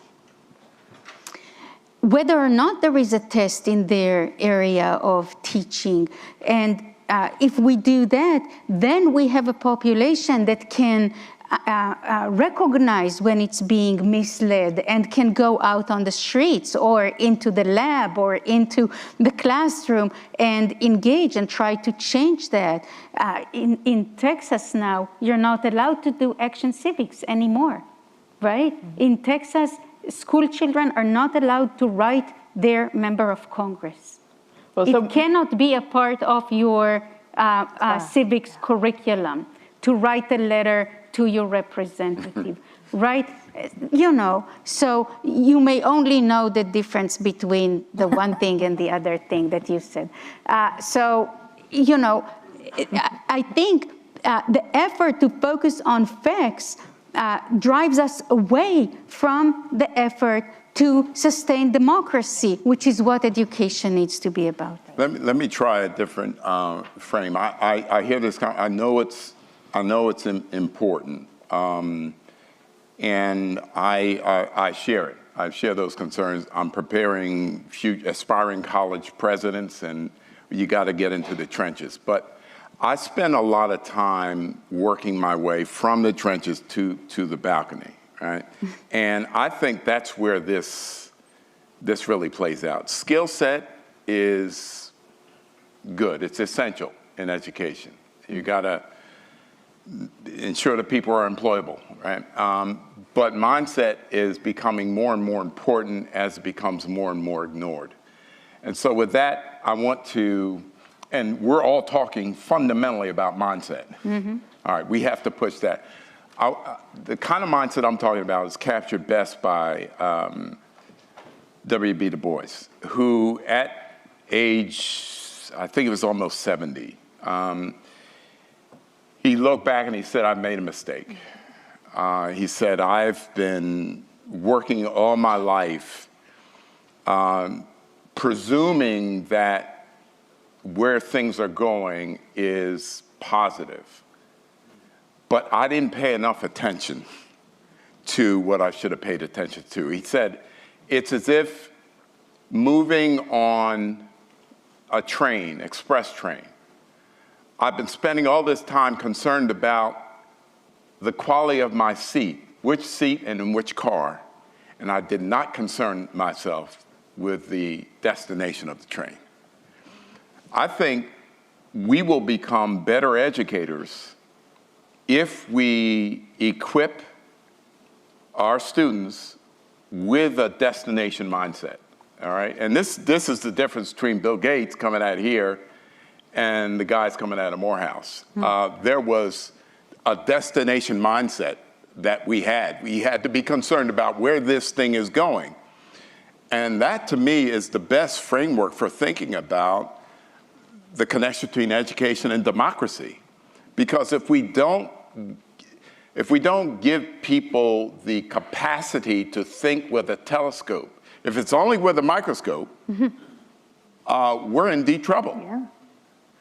Whether or not there is a test in their area of teaching. And if we do that, then we have a population that can recognize when it's being misled and can go out on the streets or into the lab or into the classroom and engage and try to change that. In Texas now, you're not allowed to do action civics anymore, right? Mm-hmm. In Texas, school children are not allowed to write their member of Congress. It cannot be a part of your civics curriculum to write a letter to your representative, right? You know, so you may only know the difference between the one thing and the other thing that you said. So, you know, I think the effort to focus on facts drives us away from the effort to sustain democracy, which is what education needs to be about. Let me try a different frame. I hear this. I know it's important, and I share it. I share those concerns. I'm preparing aspiring college presidents, and you got to get into the trenches. But I spend a lot of time working my way from the trenches to the balcony, right? And I think that's where this really plays out. Skill set is good. It's essential in education. You got to ensure that people are employable, right? But mindset is becoming more and more important as it becomes more and more ignored. And so with that, I want to, and we're all talking fundamentally about mindset. Mm-hmm. All right, we have to push that. The kind of mindset I'm talking about is captured best by W.B. Du Bois, who at age, I think it was almost 70, he looked back and he said, I've made a mistake. He said, I've been working all my life presuming that where things are going is positive. But I didn't pay enough attention to what I should have paid attention to. He said, it's as if moving on a train, express train. I've been spending all this time concerned about the quality of my seat, which seat and in which car, and I did not concern myself with the destination of the train. I think we will become better educators if we equip our students with a destination mindset, all right? And this is the difference between Bill Gates coming out here and the guys coming out of Morehouse. There was a destination mindset that we had. We had to be concerned about where this thing is going. And that, to me, is the best framework for thinking about the connection between education and democracy. Because if we don't give people the capacity to think with a telescope, if it's only with a microscope, we're in deep trouble. Yeah.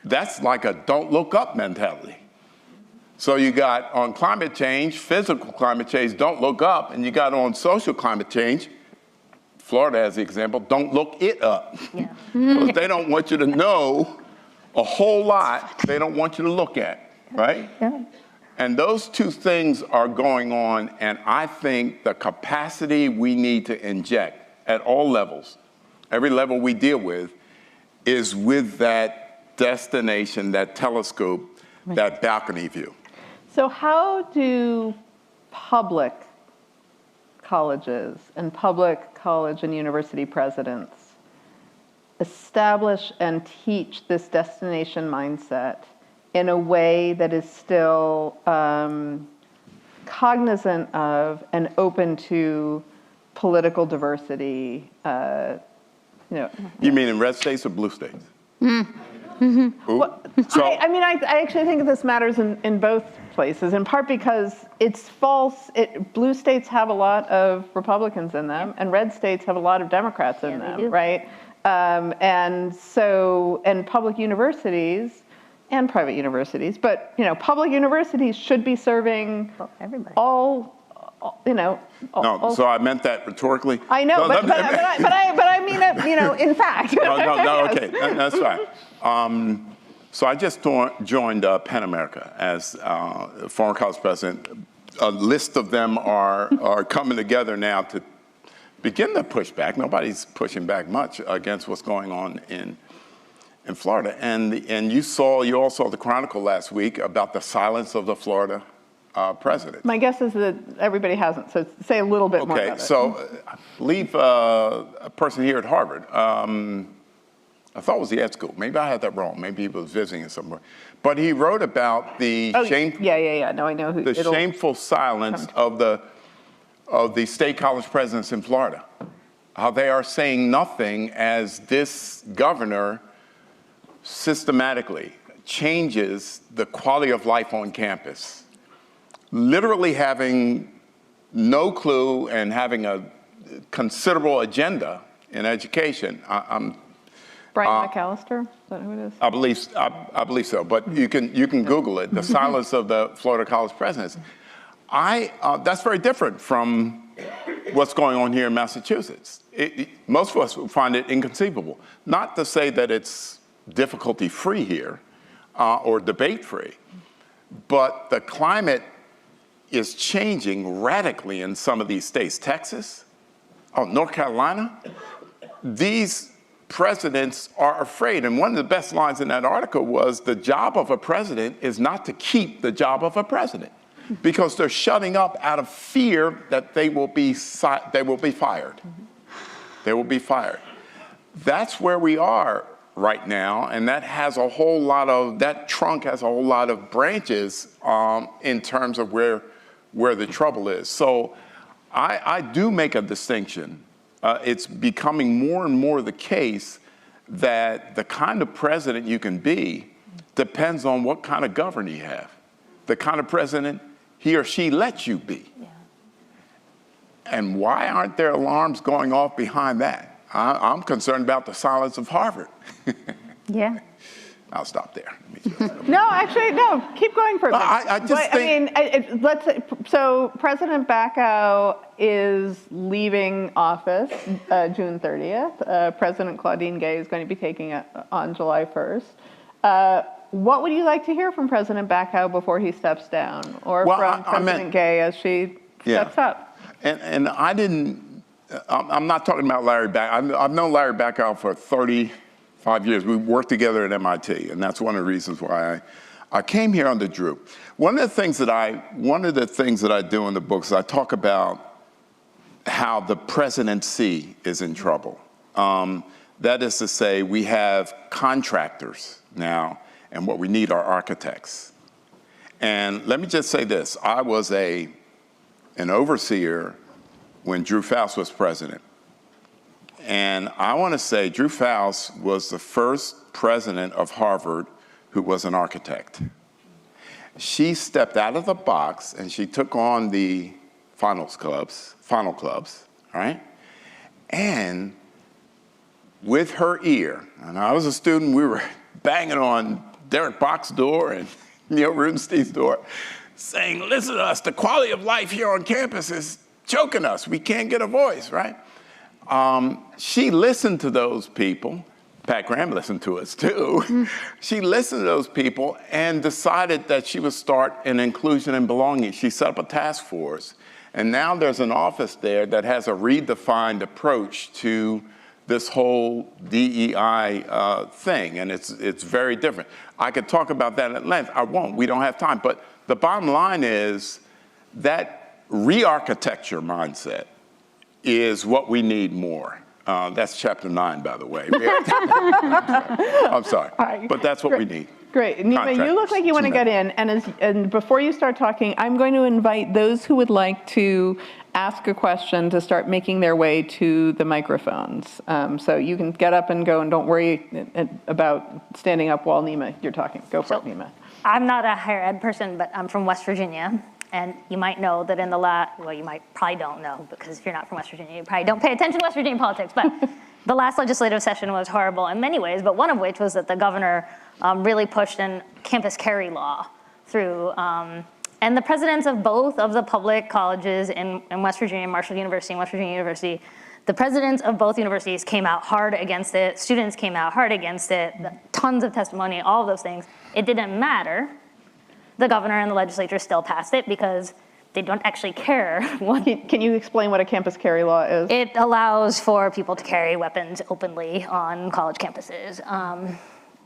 That's like a don't look up mentality. So you got on climate change, physical climate change, don't look up, and you got on social climate change, Florida as the example, don't look it up. Yeah. Because they don't want you to know a whole lot they don't want you to look at, right? Yeah. And those two things are going on, and I think the capacity we need to inject at all levels, every level we deal with, is with that destination, that telescope, right, that balcony view. So how do public colleges and public college and university presidents establish and teach this destination mindset in a way that is still cognizant of and open to political diversity? You mean in red states or blue states? Well, so, I actually think this matters in both places, in part because it's false. Blue states have a lot of Republicans in them, and red states have a lot of Democrats in them, right? And public universities and private universities, but public universities should be serving everybody. So I meant that rhetorically. I know, but I mean it, in fact. No, okay, that's fine. So I just joined PEN America as former college president. A list of them are coming together now to begin to push back. Nobody's pushing back much against what's going on in Florida. And you all saw the Chronicle last week about the silence of the Florida president. My guess is that everybody hasn't, so say a little bit more about it. So I believe a person here at Harvard, I thought it was the ed school. Maybe I had that wrong. Maybe he was visiting somewhere. But he wrote about the No, I know who. the shameful silence of the state college presidents in Florida. How they are saying nothing as this governor systematically changes the quality of life on campus. Literally having no clue and having a considerable agenda in education. Brian McAllister, is that who it is? I believe so, but you can Google it, the silence of the Florida college presidents. That's very different from what's going on here in Massachusetts. Most of us find it inconceivable. Not to say that it's difficulty-free here or debate-free, but the climate is changing radically in some of these states. Texas, North Carolina, these presidents are afraid. And one of the best lines in that article was, the job of a president is not to keep the job of a president, because they're shutting up out of fear that they will be fired. They will be fired. That's where we are right now, and that has a whole lot of, that trunk has a whole lot of branches in terms of where the trouble is. So I do make a distinction. It's becoming more and more the case that the kind of president you can be depends on what kind of governor you have, the kind of president he or she lets you be. Yeah. And why aren't there alarms going off behind that? I'm concerned about the silence of Harvard. Yeah. I'll stop there. No, actually, no, keep going for a minute. I just think... so President Bacow is leaving office June 30th. President Claudine Gay is going to be taking it on July 1st. What would you like to hear from President Bacow before he steps down, or from President Gay as she steps up? And I didn't, I'm not talking about Larry Bacow. I've known Larry Bacow for 35 years. We worked together at MIT, and that's one of the reasons why I came here under Drew. One of the things that I do in the books is I talk about how the presidency is in trouble. That is to say, we have contractors now, and what we need are architects. And let me just say this, I was an overseer when Drew Faust was president. And I want to say Drew Faust was the first president of Harvard who was an architect. She stepped out of the box and she took on the final clubs, all right? And with her ear, and I was a student, we were banging on Derek Bach's door and Neil Rubenstein's door, saying, listen to us, the quality of life here on campus is choking us. We can't get a voice, right? She listened to those people. Pat Graham listened to us too. She listened to those people and decided that she would start an inclusion and belonging. She set up a task force. And now there's an office there that has a redefined approach to this whole DEI thing, and it's very different. I could talk about that at length. I won't, we don't have time. But the bottom line is that re-architecture mindset is what we need more. That's chapter 9, by the way. I'm sorry, but that's what we need. Great. Nema, you look like you want to get in, and before you start talking, I'm going to invite those who would like to ask a question to start making their way to the microphones. So you can get up and go, and don't worry about standing up while Nema, you're talking. Go for it, Nema. I'm not a higher ed person, but I'm from West Virginia. And you might know that in the well, you probably don't know, because if you're not from West Virginia, you probably don't pay attention to West Virginia politics. But the last legislative session was horrible in many ways, but one of which was that the governor really pushed a campus carry law through. And the presidents of both of the public colleges in West Virginia, Marshall University and West Virginia University, the presidents of both universities came out hard against it. Students came out hard against it. Tons of testimony, all of those things. It didn't matter. The governor and the legislature still passed it because they don't actually care. Can you explain what a campus carry law is? It allows for people to carry weapons openly on college campuses.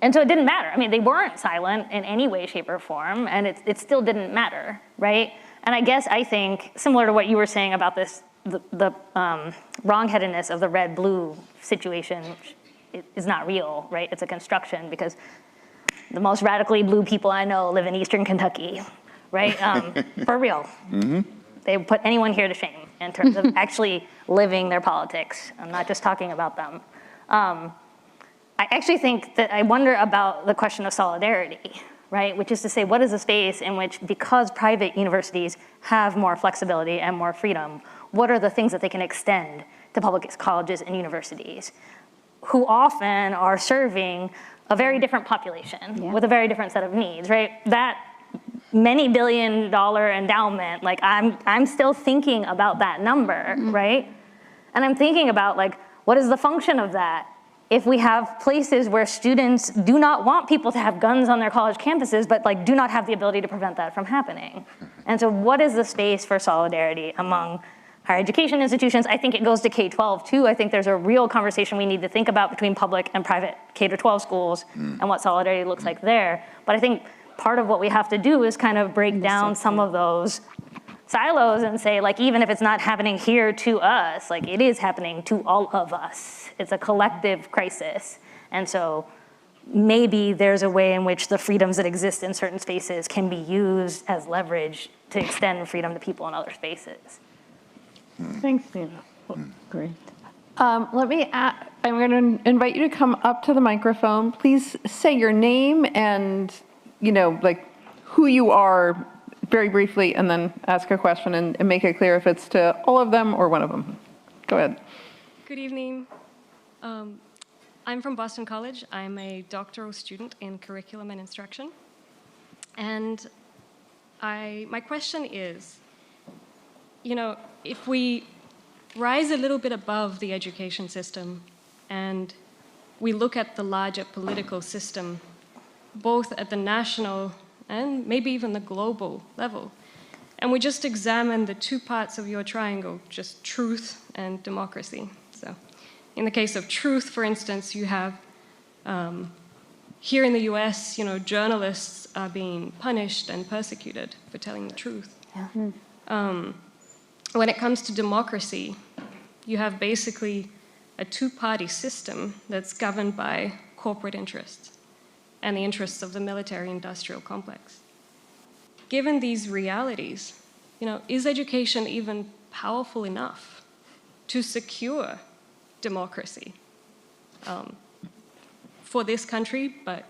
And so it didn't matter. I mean, they weren't silent in any way, shape, or form, and it still didn't matter, right? And I think, similar to what you were saying about this, the wrongheadedness of the red-blue situation, which is not real, right? It's a construction because the most radically blue people I know live in Eastern Kentucky, right? For real. Mm-hmm. They put anyone here to shame in terms of actually living their politics. I'm not just talking about them. I actually think that I wonder about the question of solidarity, right? Which is to say, what is the space in which, because private universities have more flexibility and more freedom, what are the things that they can extend to public colleges and universities, who often are serving a very different population with a very different set of needs, right? That many billion-dollar endowment, like I'm still thinking about that number, right? And I'm thinking about like, what is the function of that? If we have places where students do not want people to have guns on their college campuses, but like do not have the ability to prevent that from happening. And so what is the space for solidarity among higher education institutions? I think it goes to K-12 too. I think there's a real conversation we need to think about between public and private K-12 schools and what solidarity looks like there. But I think part of what we have to do is kind of break down some of those silos and say, like, even if it's not happening here to us, like it is happening to all of us. It's a collective crisis. And so maybe there's a way in which the freedoms that exist in certain spaces can be used as leverage to extend freedom to people in other spaces. Thanks, Nema. Great. I'm going to invite you to come up to the microphone. Please say your name and, like who you are very briefly, and then ask a question and make it clear if it's to all of them or one of them. Go ahead. Good evening. I'm from Boston College. I'm a doctoral student in curriculum and instruction. And my question is, if we rise a little bit above the education system and we look at the larger political system, both at the national and maybe even the global level, and we just examine the two parts of your triangle, just truth and democracy. So in the case of truth, for instance, you have here in the US, journalists are being punished and persecuted for telling the truth. Yeah. When it comes to democracy, you have basically a two-party system that's governed by corporate interests and the interests of the military-industrial complex. Given these realities, is education even powerful enough to secure democracy for this country, but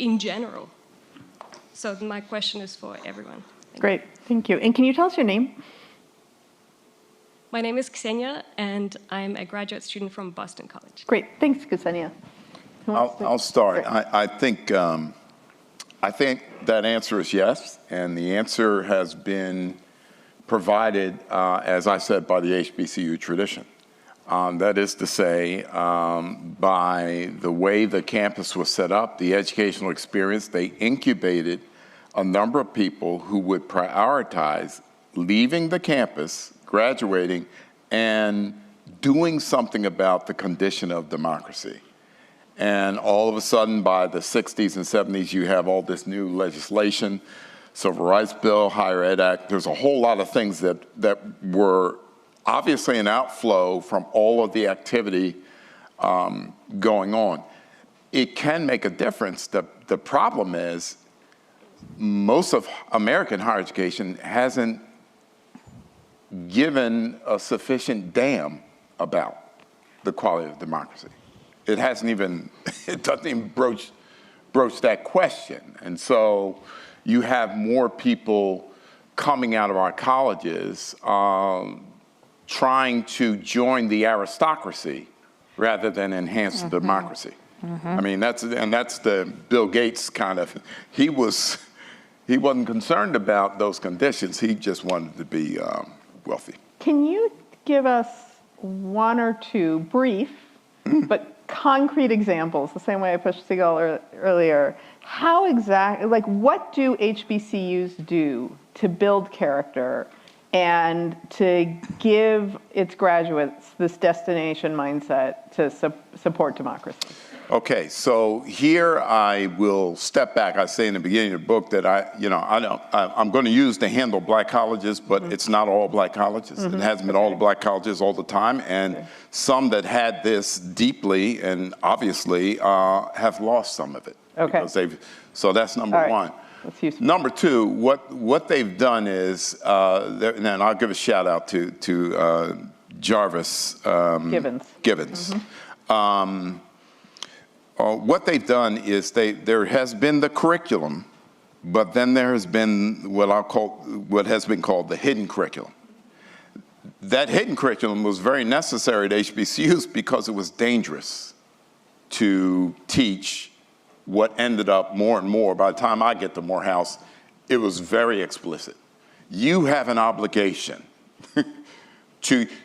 in general? So my question is for everyone. Great, thank you. And can you tell us your name? My name is Ksenia, and I'm a graduate student from Boston College. Great, thanks, Ksenia. I'll start. I think that answer is yes, and the answer has been provided, as I said, by the HBCU tradition. That is to say, by the way the campus was set up, the educational experience, they incubated a number of people who would prioritize leaving the campus, graduating, and doing something about the condition of democracy. And all of a sudden, by the 60s and 70s, you have all this new legislation, Civil Rights Bill, Higher Ed Act. There's a whole lot of things that were obviously an outflow from all of the activity going on. It can make a difference. The problem is most of American higher education hasn't given a sufficient damn about the quality of democracy. It hasn't even, it doesn't even broach that question. And so you have more people coming out of our colleges trying to join the aristocracy rather than enhance the democracy. I mean, that's the Bill Gates kind of, he wasn't concerned about those conditions. He just wanted to be wealthy. Can you give us one or two brief, but concrete examples, the same way I pushed Sigal earlier, how exactly, like what do HBCUs do to build character and to give its graduates this destination mindset to support democracy? Okay, so here I will step back. I say in the beginning of the book that I'm going to use to handle black colleges, but it's not all black colleges. It hasn't been all the black colleges all the time, and some that had this deeply and obviously have lost some of it. Okay. So that's number one. That's useful. Number two, what they've done is, and I'll give a shout out to Jarvis Givens. What they've done is there has been the curriculum, but then there has been what has been called the hidden curriculum. That hidden curriculum was very necessary at HBCUs because it was dangerous to teach what ended up more and more. By the time I get to Morehouse, it was very explicit. You have an obligation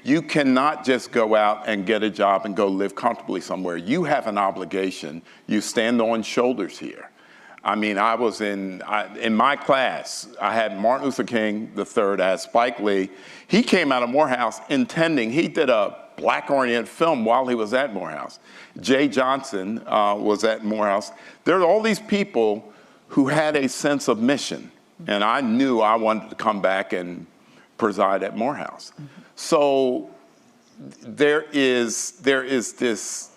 you cannot just go out and get a job and go live comfortably somewhere. You have an obligation. You stand on shoulders here. I mean, I was in my class, I had Martin Luther King III, I had Spike Lee. He came out of Morehouse he did a black-oriented film while he was at Morehouse. Jay Johnson was at Morehouse. There are all these people who had a sense of mission, and I knew I wanted to come back and preside at Morehouse. So there is this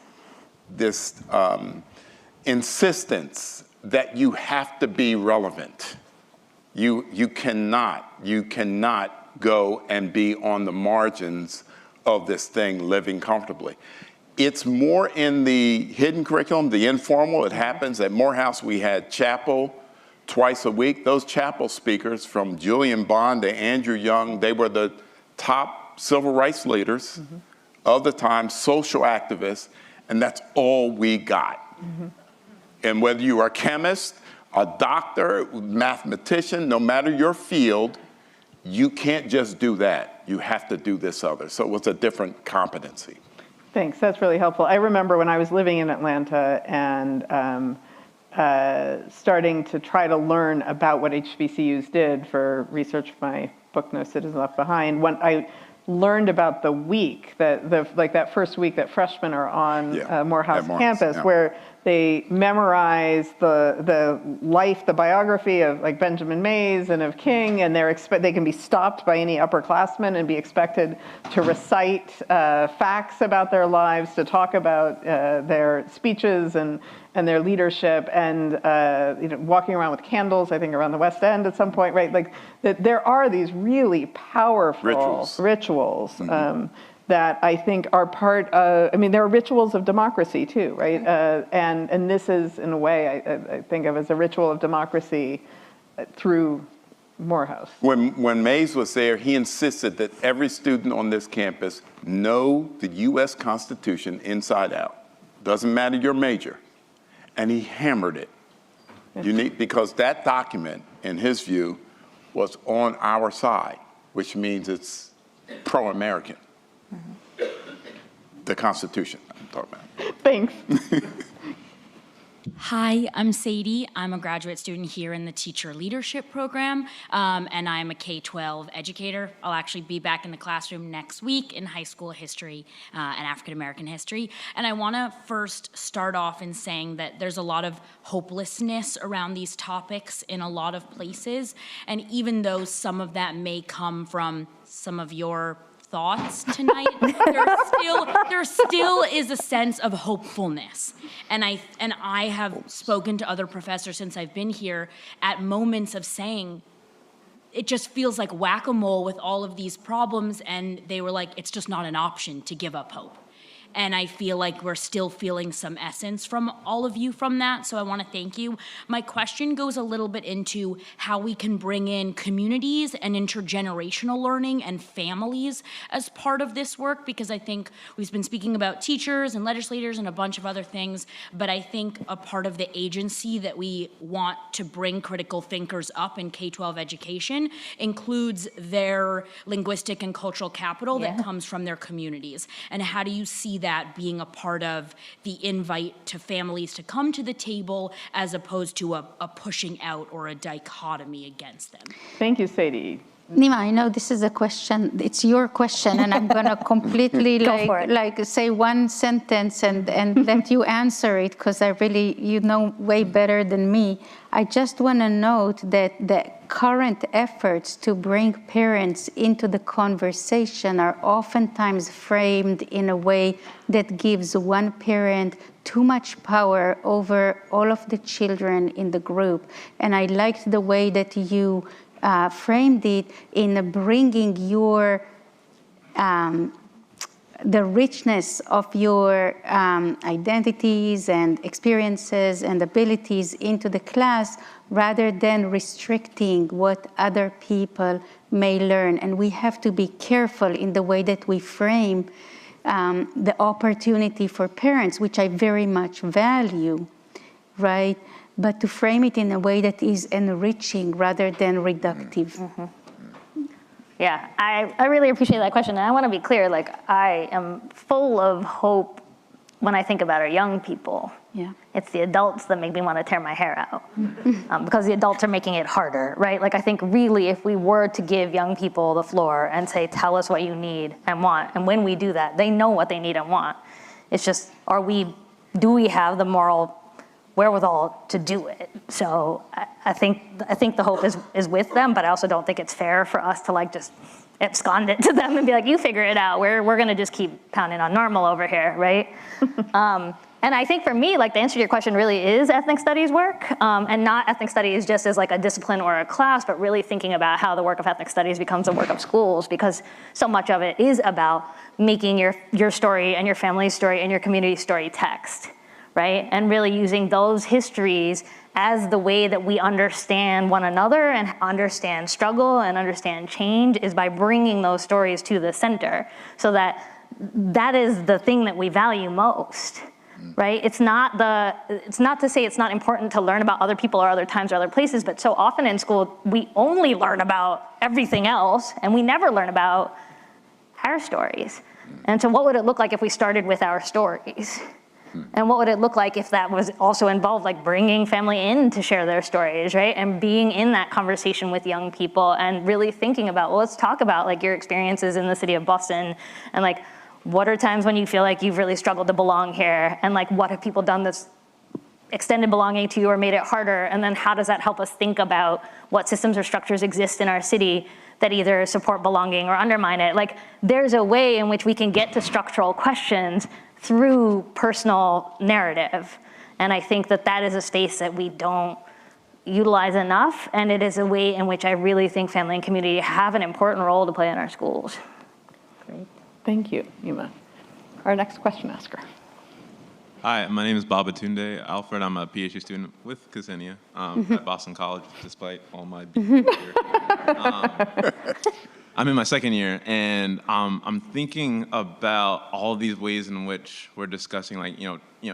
insistence that you have to be relevant. You cannot go and be on the margins of this thing living comfortably. It's more in the hidden curriculum, the informal. It happens at Morehouse. We had chapel twice a week. Those chapel speakers, from Julian Bond to Andrew Young, they were the top civil rights leaders of the time, social activists, and that's all we got. And whether you are a chemist, a doctor, mathematician, no matter your field, you can't just do that. You have to do this other. So it was a different competency. Thanks, that's really helpful. I remember when I was living in Atlanta and starting to try to learn about what HBCUs did for research for my book, No Citizen Left Behind. When I learned about the week, that first week that freshmen are on Morehouse campus, where they memorize the life, the biography of like Benjamin Mays and of King, and they can be stopped by any upperclassmen and be expected to recite facts about their lives, to talk about their speeches and their leadership, and walking around with candles, I think around the West End at some point, right? Like that there are these really powerful rituals that I think are part of, there are rituals of democracy too, right? And this is, in a way, I think of as a ritual of democracy through Morehouse. When Mays was there, he insisted that every student on this campus know the U.S. Constitution inside out. Doesn't matter your major. And he hammered it. Because that document, in his view, was on our side, which means it's pro-American. The Constitution I'm talking about. Thanks. Hi, I'm Sadie. I'm a graduate student here in the Teacher Leadership Program, and I'm a K-12 educator. I'll actually be back in the classroom next week in high school history and African American history. And I want to first start off in saying that there's a lot of hopelessness around these topics in a lot of places, and even though some of that may come from some of your thoughts tonight, there still is a sense of hopefulness. And I have spoken to other professors since I've been here at moments of saying, it just feels like whack-a-mole with all of these problems, and they were like, it's just not an option to give up hope. And I feel like we're still feeling some essence from all of you from that, so I want to thank you. My question goes a little bit into how we can bring in communities and intergenerational learning and families as part of this work, because I think we've been speaking about teachers and legislators and a bunch of other things, but I think a part of the agency that we want to bring critical thinkers up in K-12 education includes their linguistic and cultural capital that comes from their communities. And how do you see that being a part of the invite to families to come to the table as opposed to a pushing out or a dichotomy against them? Thank you, Sadie. Nema, I know this is a question, it's your question, and I'm gonna completely like say one sentence and let you answer it, because I really, you know way better than me. I just wanna note that the current efforts to bring parents into the conversation are oftentimes framed in a way that gives one parent too much power over all of the children in the group. And I liked the way that you framed it in bringing your the richness of your identities and experiences and abilities into the class, rather than restricting what other people may learn. And we have to be careful in the way that we frame the opportunity for parents, which I very much value, right? But to frame it in a way that is enriching rather than reductive. Mm-hmm. Yeah, I really appreciate that question. And I want to be clear, like, I am full of hope when I think about our young people. Yeah. It's the adults that make me want to tear my hair out because the adults are making it harder, right? Like, I think really if we were to give young people the floor and say, tell us what you need and want, and when we do that, they know what they need and want. It's just, do we have the moral wherewithal to do it? So I think the hope is with them, but I also don't think it's fair for us to like just abscond it to them and be like, you figure it out. We're gonna just keep pounding on normal over here, right? And I think for me, like, the answer to your question really is ethnic studies work, and not ethnic studies just as like a discipline or a class, but really thinking about how the work of ethnic studies becomes the work of schools, because so much of it is about making your story and your family's story and your community story text, right? And really using those histories as the way that we understand one another and understand struggle and understand change is by bringing those stories to the center, so that is the thing that we value most, right? It's not to say it's not important to learn about other people or other times or other places, but so often in school, we only learn about everything else and we never learn about our stories. And so what would it look like if we started with our stories? And what would it look like if that was also involved, like bringing family in to share their stories, right? And being in that conversation with young people and really thinking about, well, let's talk about like your experiences in the city of Boston, and like, what are times when you feel like you've really struggled to belong here? And like, what have people done that's extended belonging to you or made it harder? And then how does that help us think about what systems or structures exist in our city that either support belonging or undermine it? Like, there's a way in which we can get to structural questions through personal narrative. And I think that is a space that we don't utilize enough, and it is a way in which I really think family and community have an important role to play in our schools. Great, thank you, Nema. Our next question asker. Hi, my name is Babatunde Alfred. I'm a PhD student with Ksenia at Boston College, despite all my being here. I'm in my second year, and I'm thinking about all these ways in which we're discussing, like,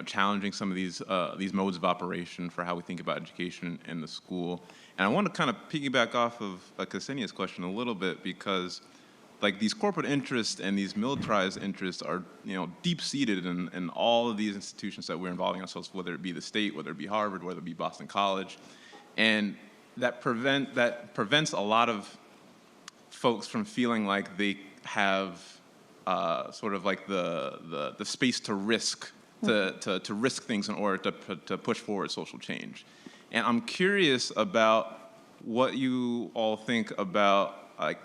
challenging some of these modes of operation for how we think about education in the school. And I want to kind of piggyback off of Ksenia's question a little bit, because like these corporate interests and these militarized interests are, deep-seated in all of these institutions that we're involving ourselves, whether it be the state, whether it be Harvard, whether it be Boston College, and that prevents a lot of folks from feeling like they have sort of like the space to risk to risk things in order to push forward social change. And I'm curious about what you all think about like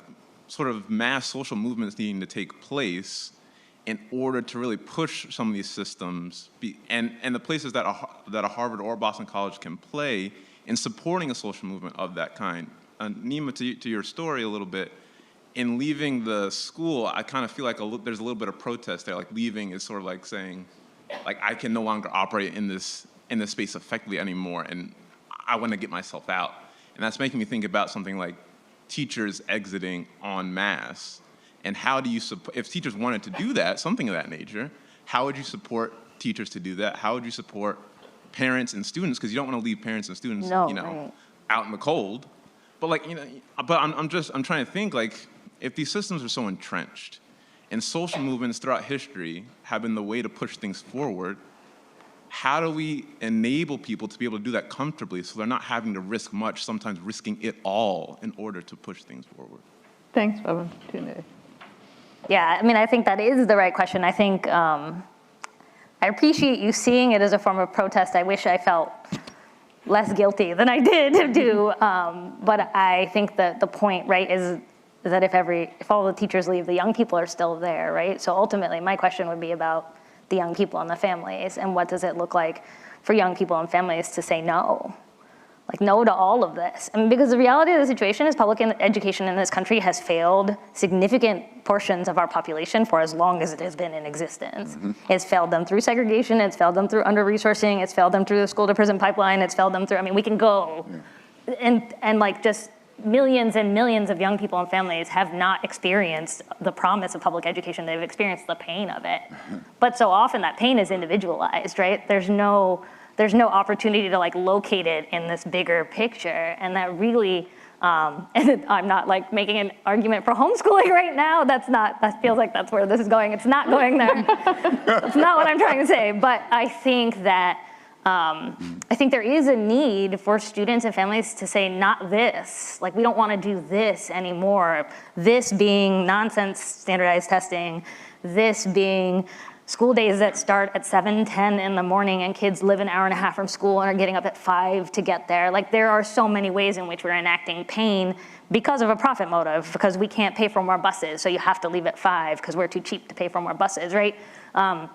sort of mass social movements needing to take place in order to really push some of these systems, and the places that a Harvard or Boston College can play in supporting a social movement of that kind. Nema, to your story a little bit, in leaving the school, I kind of feel like there's a little bit of protest there. Like, leaving is sort of like saying, like, I can no longer operate in this space effectively anymore, and I want to get myself out. And that's making me think about something like teachers exiting en masse. And how do you support, if teachers wanted to do that, something of that nature, how would you support teachers to do that? How would you support parents and students? Because you don't want to leave parents and students, right, out in the cold. But like, I'm trying to think, like, if these systems are so entrenched and social movements throughout history have been the way to push things forward, how do we enable people to be able to do that comfortably so they're not having to risk much, sometimes risking it all in order to push things forward? Thanks, Babatunde. Yeah, I mean, I think that is the right question. I think I appreciate you seeing it as a form of protest. I wish I felt less guilty than I did to do. But I think that the point, right, is that if all the teachers leave, the young people are still there, right? So ultimately, my question would be about the young people and the families, and what does it look like for young people and families to say no? Like, no to all of this. I mean, because the reality of the situation is public education in this country has failed significant portions of our population for as long as it has been in existence. Mm-hmm. It's failed them through segregation, it's failed them through under-resourcing, it's failed them through the school-to-prison pipeline, it's failed them through, I mean, we can go. Yeah. And like, just millions and millions of young people and families have not experienced the promise of public education. They've experienced the pain of it. Mm-hmm. But so often that pain is individualized, right? There's no opportunity to like locate it in this bigger picture. And that really, and I'm not like making an argument for homeschooling right now. That feels like that's where this is going. It's not going there. That's not what I'm trying to say. But I think that, I think there is a need for students and families to say, not this. Like, we don't want to do this anymore. This being nonsense standardized testing, this being school days that start at 7:10 in the morning and kids live an hour and a half from school and are getting up at 5 to get there. Like, there are so many ways in which we're enacting pain because of a profit motive, because we can't pay for more buses, so you have to leave at 5 because we're too cheap to pay for more buses, right? I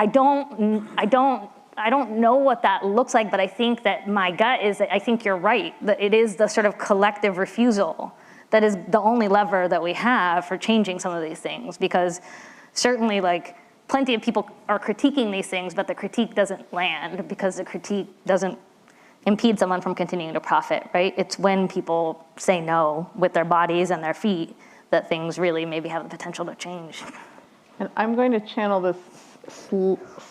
don't know what that looks like, but I think that my gut is that I think you're right, that it is the sort of collective refusal that is the only lever that we have for changing some of these things, because certainly, like, plenty of people are critiquing these things, but the critique doesn't land because the critique doesn't impede someone from continuing to profit, right? It's when people say no with their bodies and their feet that things really maybe have the potential to change. And I'm going to channel this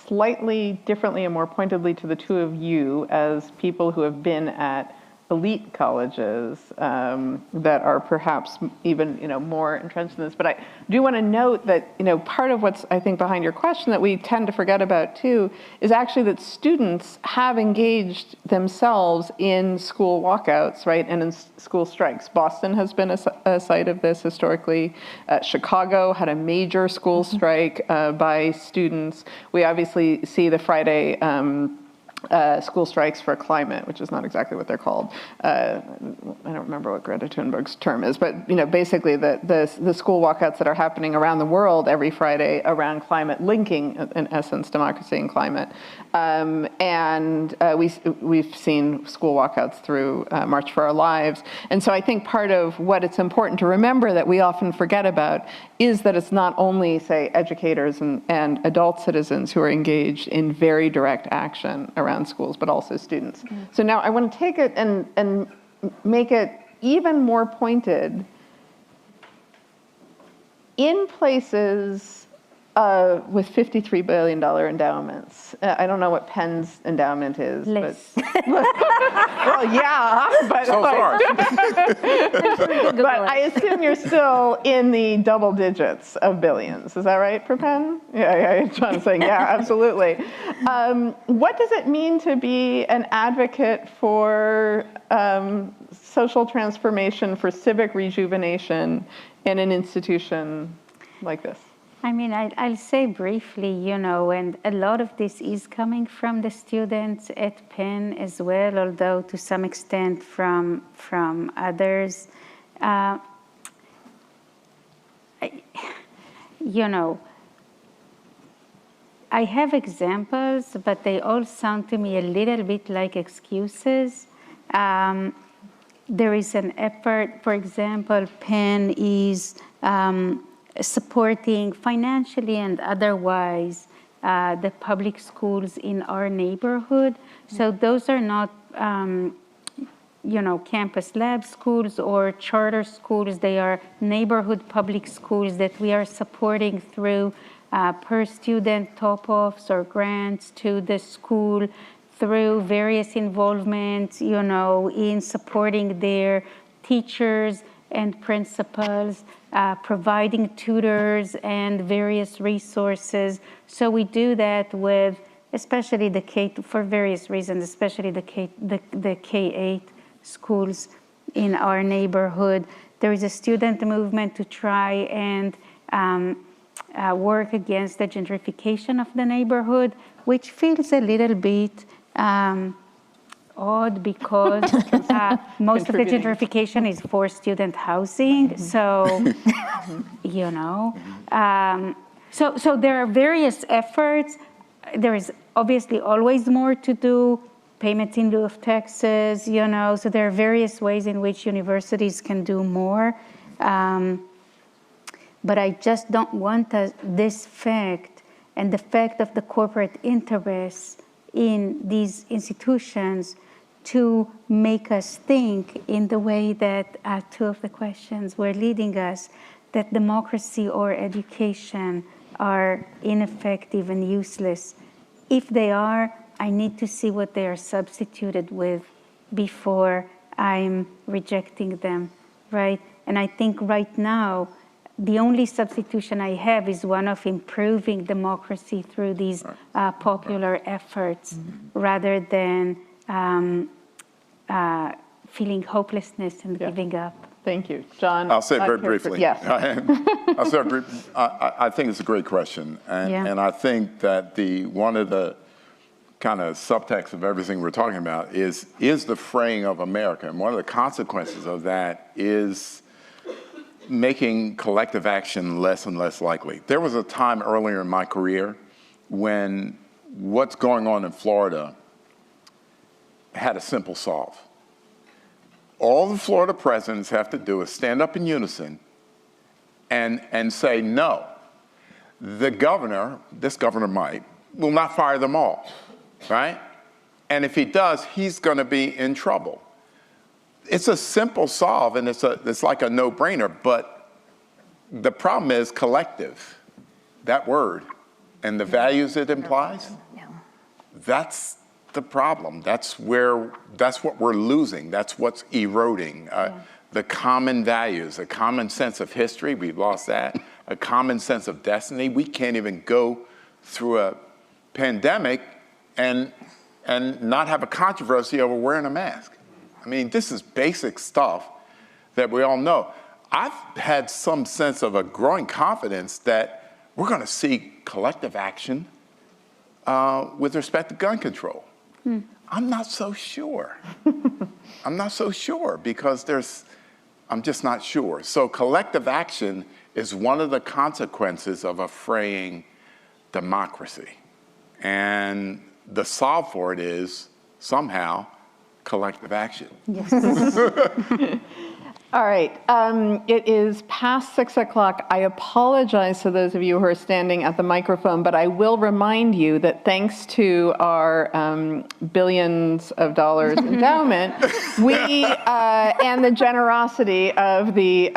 slightly differently and more pointedly to the two of you as people who have been at elite colleges that are perhaps even more entrenched in this. But I do want to note that part of what's I think behind your question that we tend to forget about too is actually that students have engaged themselves in school walkouts, right, and in school strikes. Boston has been a site of this historically. Chicago had a major school strike by students. We obviously see the Friday school strikes for climate, which is not exactly what they're called. I don't remember what Greta Thunberg's term is, but basically the school walkouts that are happening around the world every Friday around climate, linking in essence democracy and climate. And we've seen school walkouts through March for Our Lives. And so I think part of what it's important to remember that we often forget about is that it's not only, say, educators and adult citizens who are engaged in very direct action around schools, but also students. Mm-hmm. So now I want to take it and make it even more pointed. In places with $53 billion endowments. I don't know what Penn's endowment is. Less. But well, yeah, but so far. But I assume you're still in the double digits of billions. Is that right for Penn? Yeah, John's saying, yeah, absolutely. What does it mean to be an advocate for social transformation, for civic rejuvenation in an institution like this? I mean, I'll say briefly, and a lot of this is coming from the students at Penn as well, although to some extent from others. I have examples, but they all sound to me a little bit like excuses. There is an effort, for example, Penn is supporting financially and otherwise the public schools in our neighborhood. So those are not, campus lab schools or charter schools. They are neighborhood public schools that we are supporting through per student top-offs or grants to the school through various involvements, in supporting their teachers and principals, providing tutors and various resources. So we do that with especially the for various reasons, especially the K-8 schools in our neighborhood. There is a student movement to try and work against the gentrification of the neighborhood, which feels a little bit odd because most of the gentrification is for student housing. So, you know, so there are various efforts. There is obviously always more to do. Payments in lieu of taxes, you know, so there are various ways in which universities can do more. But I just don't want this fact and the fact of the corporate interests in these institutions to make us think in the way that two of the questions were leading us, that democracy or education are ineffective and useless. If they are, I need to see what they are substituted with before I'm rejecting them, right? And I think right now, the only substitution I have is one of improving democracy through these popular efforts, rather than feeling hopelessness and giving up. Thank you. John? I'll say it very briefly. Yes. I'll say it briefly. I think it's a great question. And I think that one of the kind of subtext of everything we're talking about is the fraying of America. And one of the consequences of that is making collective action less and less likely. There was a time earlier in my career when what's going on in Florida had a simple solve. All the Florida presidents have to do is stand up in unison and say, no, the governor, this governor might, will not fire them all, right? And if he does, he's gonna be in trouble. It's a simple solve, and it's like a no-brainer, but the problem is collective, that word, and the values it implies, that's the problem. That's what we're losing. That's what's eroding. The common values, a common sense of history, we've lost that. A common sense of destiny. We can't even go through a pandemic and not have a controversy over wearing a mask. I mean, this is basic stuff that we all know. I've had some sense of a growing confidence that we're going to see collective action with respect to gun control. I'm not so sure. I'm not so sure because I'm just not sure. So collective action is one of the consequences of a fraying democracy. And the solve for it is somehow collective action. Yes. All right, it is past 6 o'clock. I apologize to those of you who are standing at the microphone, but I will remind you that thanks to our billions of dollars endowment, we, and the generosity of the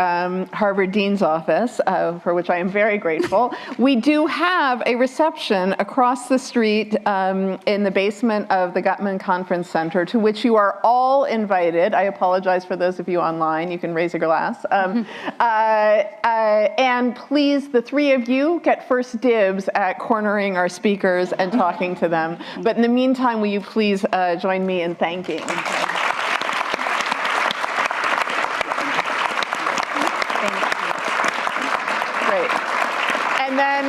Harvard Dean's Office, for which I am very grateful, we do have a reception across the street in the basement of the Gutman Conference Center, to which you are all invited. I apologize for those of you online. You can raise your glass. And please, the three of you get first dibs at cornering our speakers and talking to them. But in the meantime, will you please join me in thanking? And then,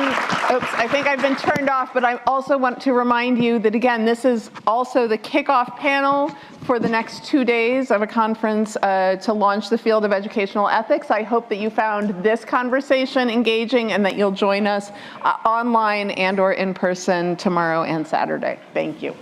oops, I think I've been turned off, but I also want to remind you that, again, this is also the kickoff panel for the next 2 days of a conference to launch the field of educational ethics. I hope that you found this conversation engaging and that you'll join us online and or in person tomorrow and Saturday. Thank you.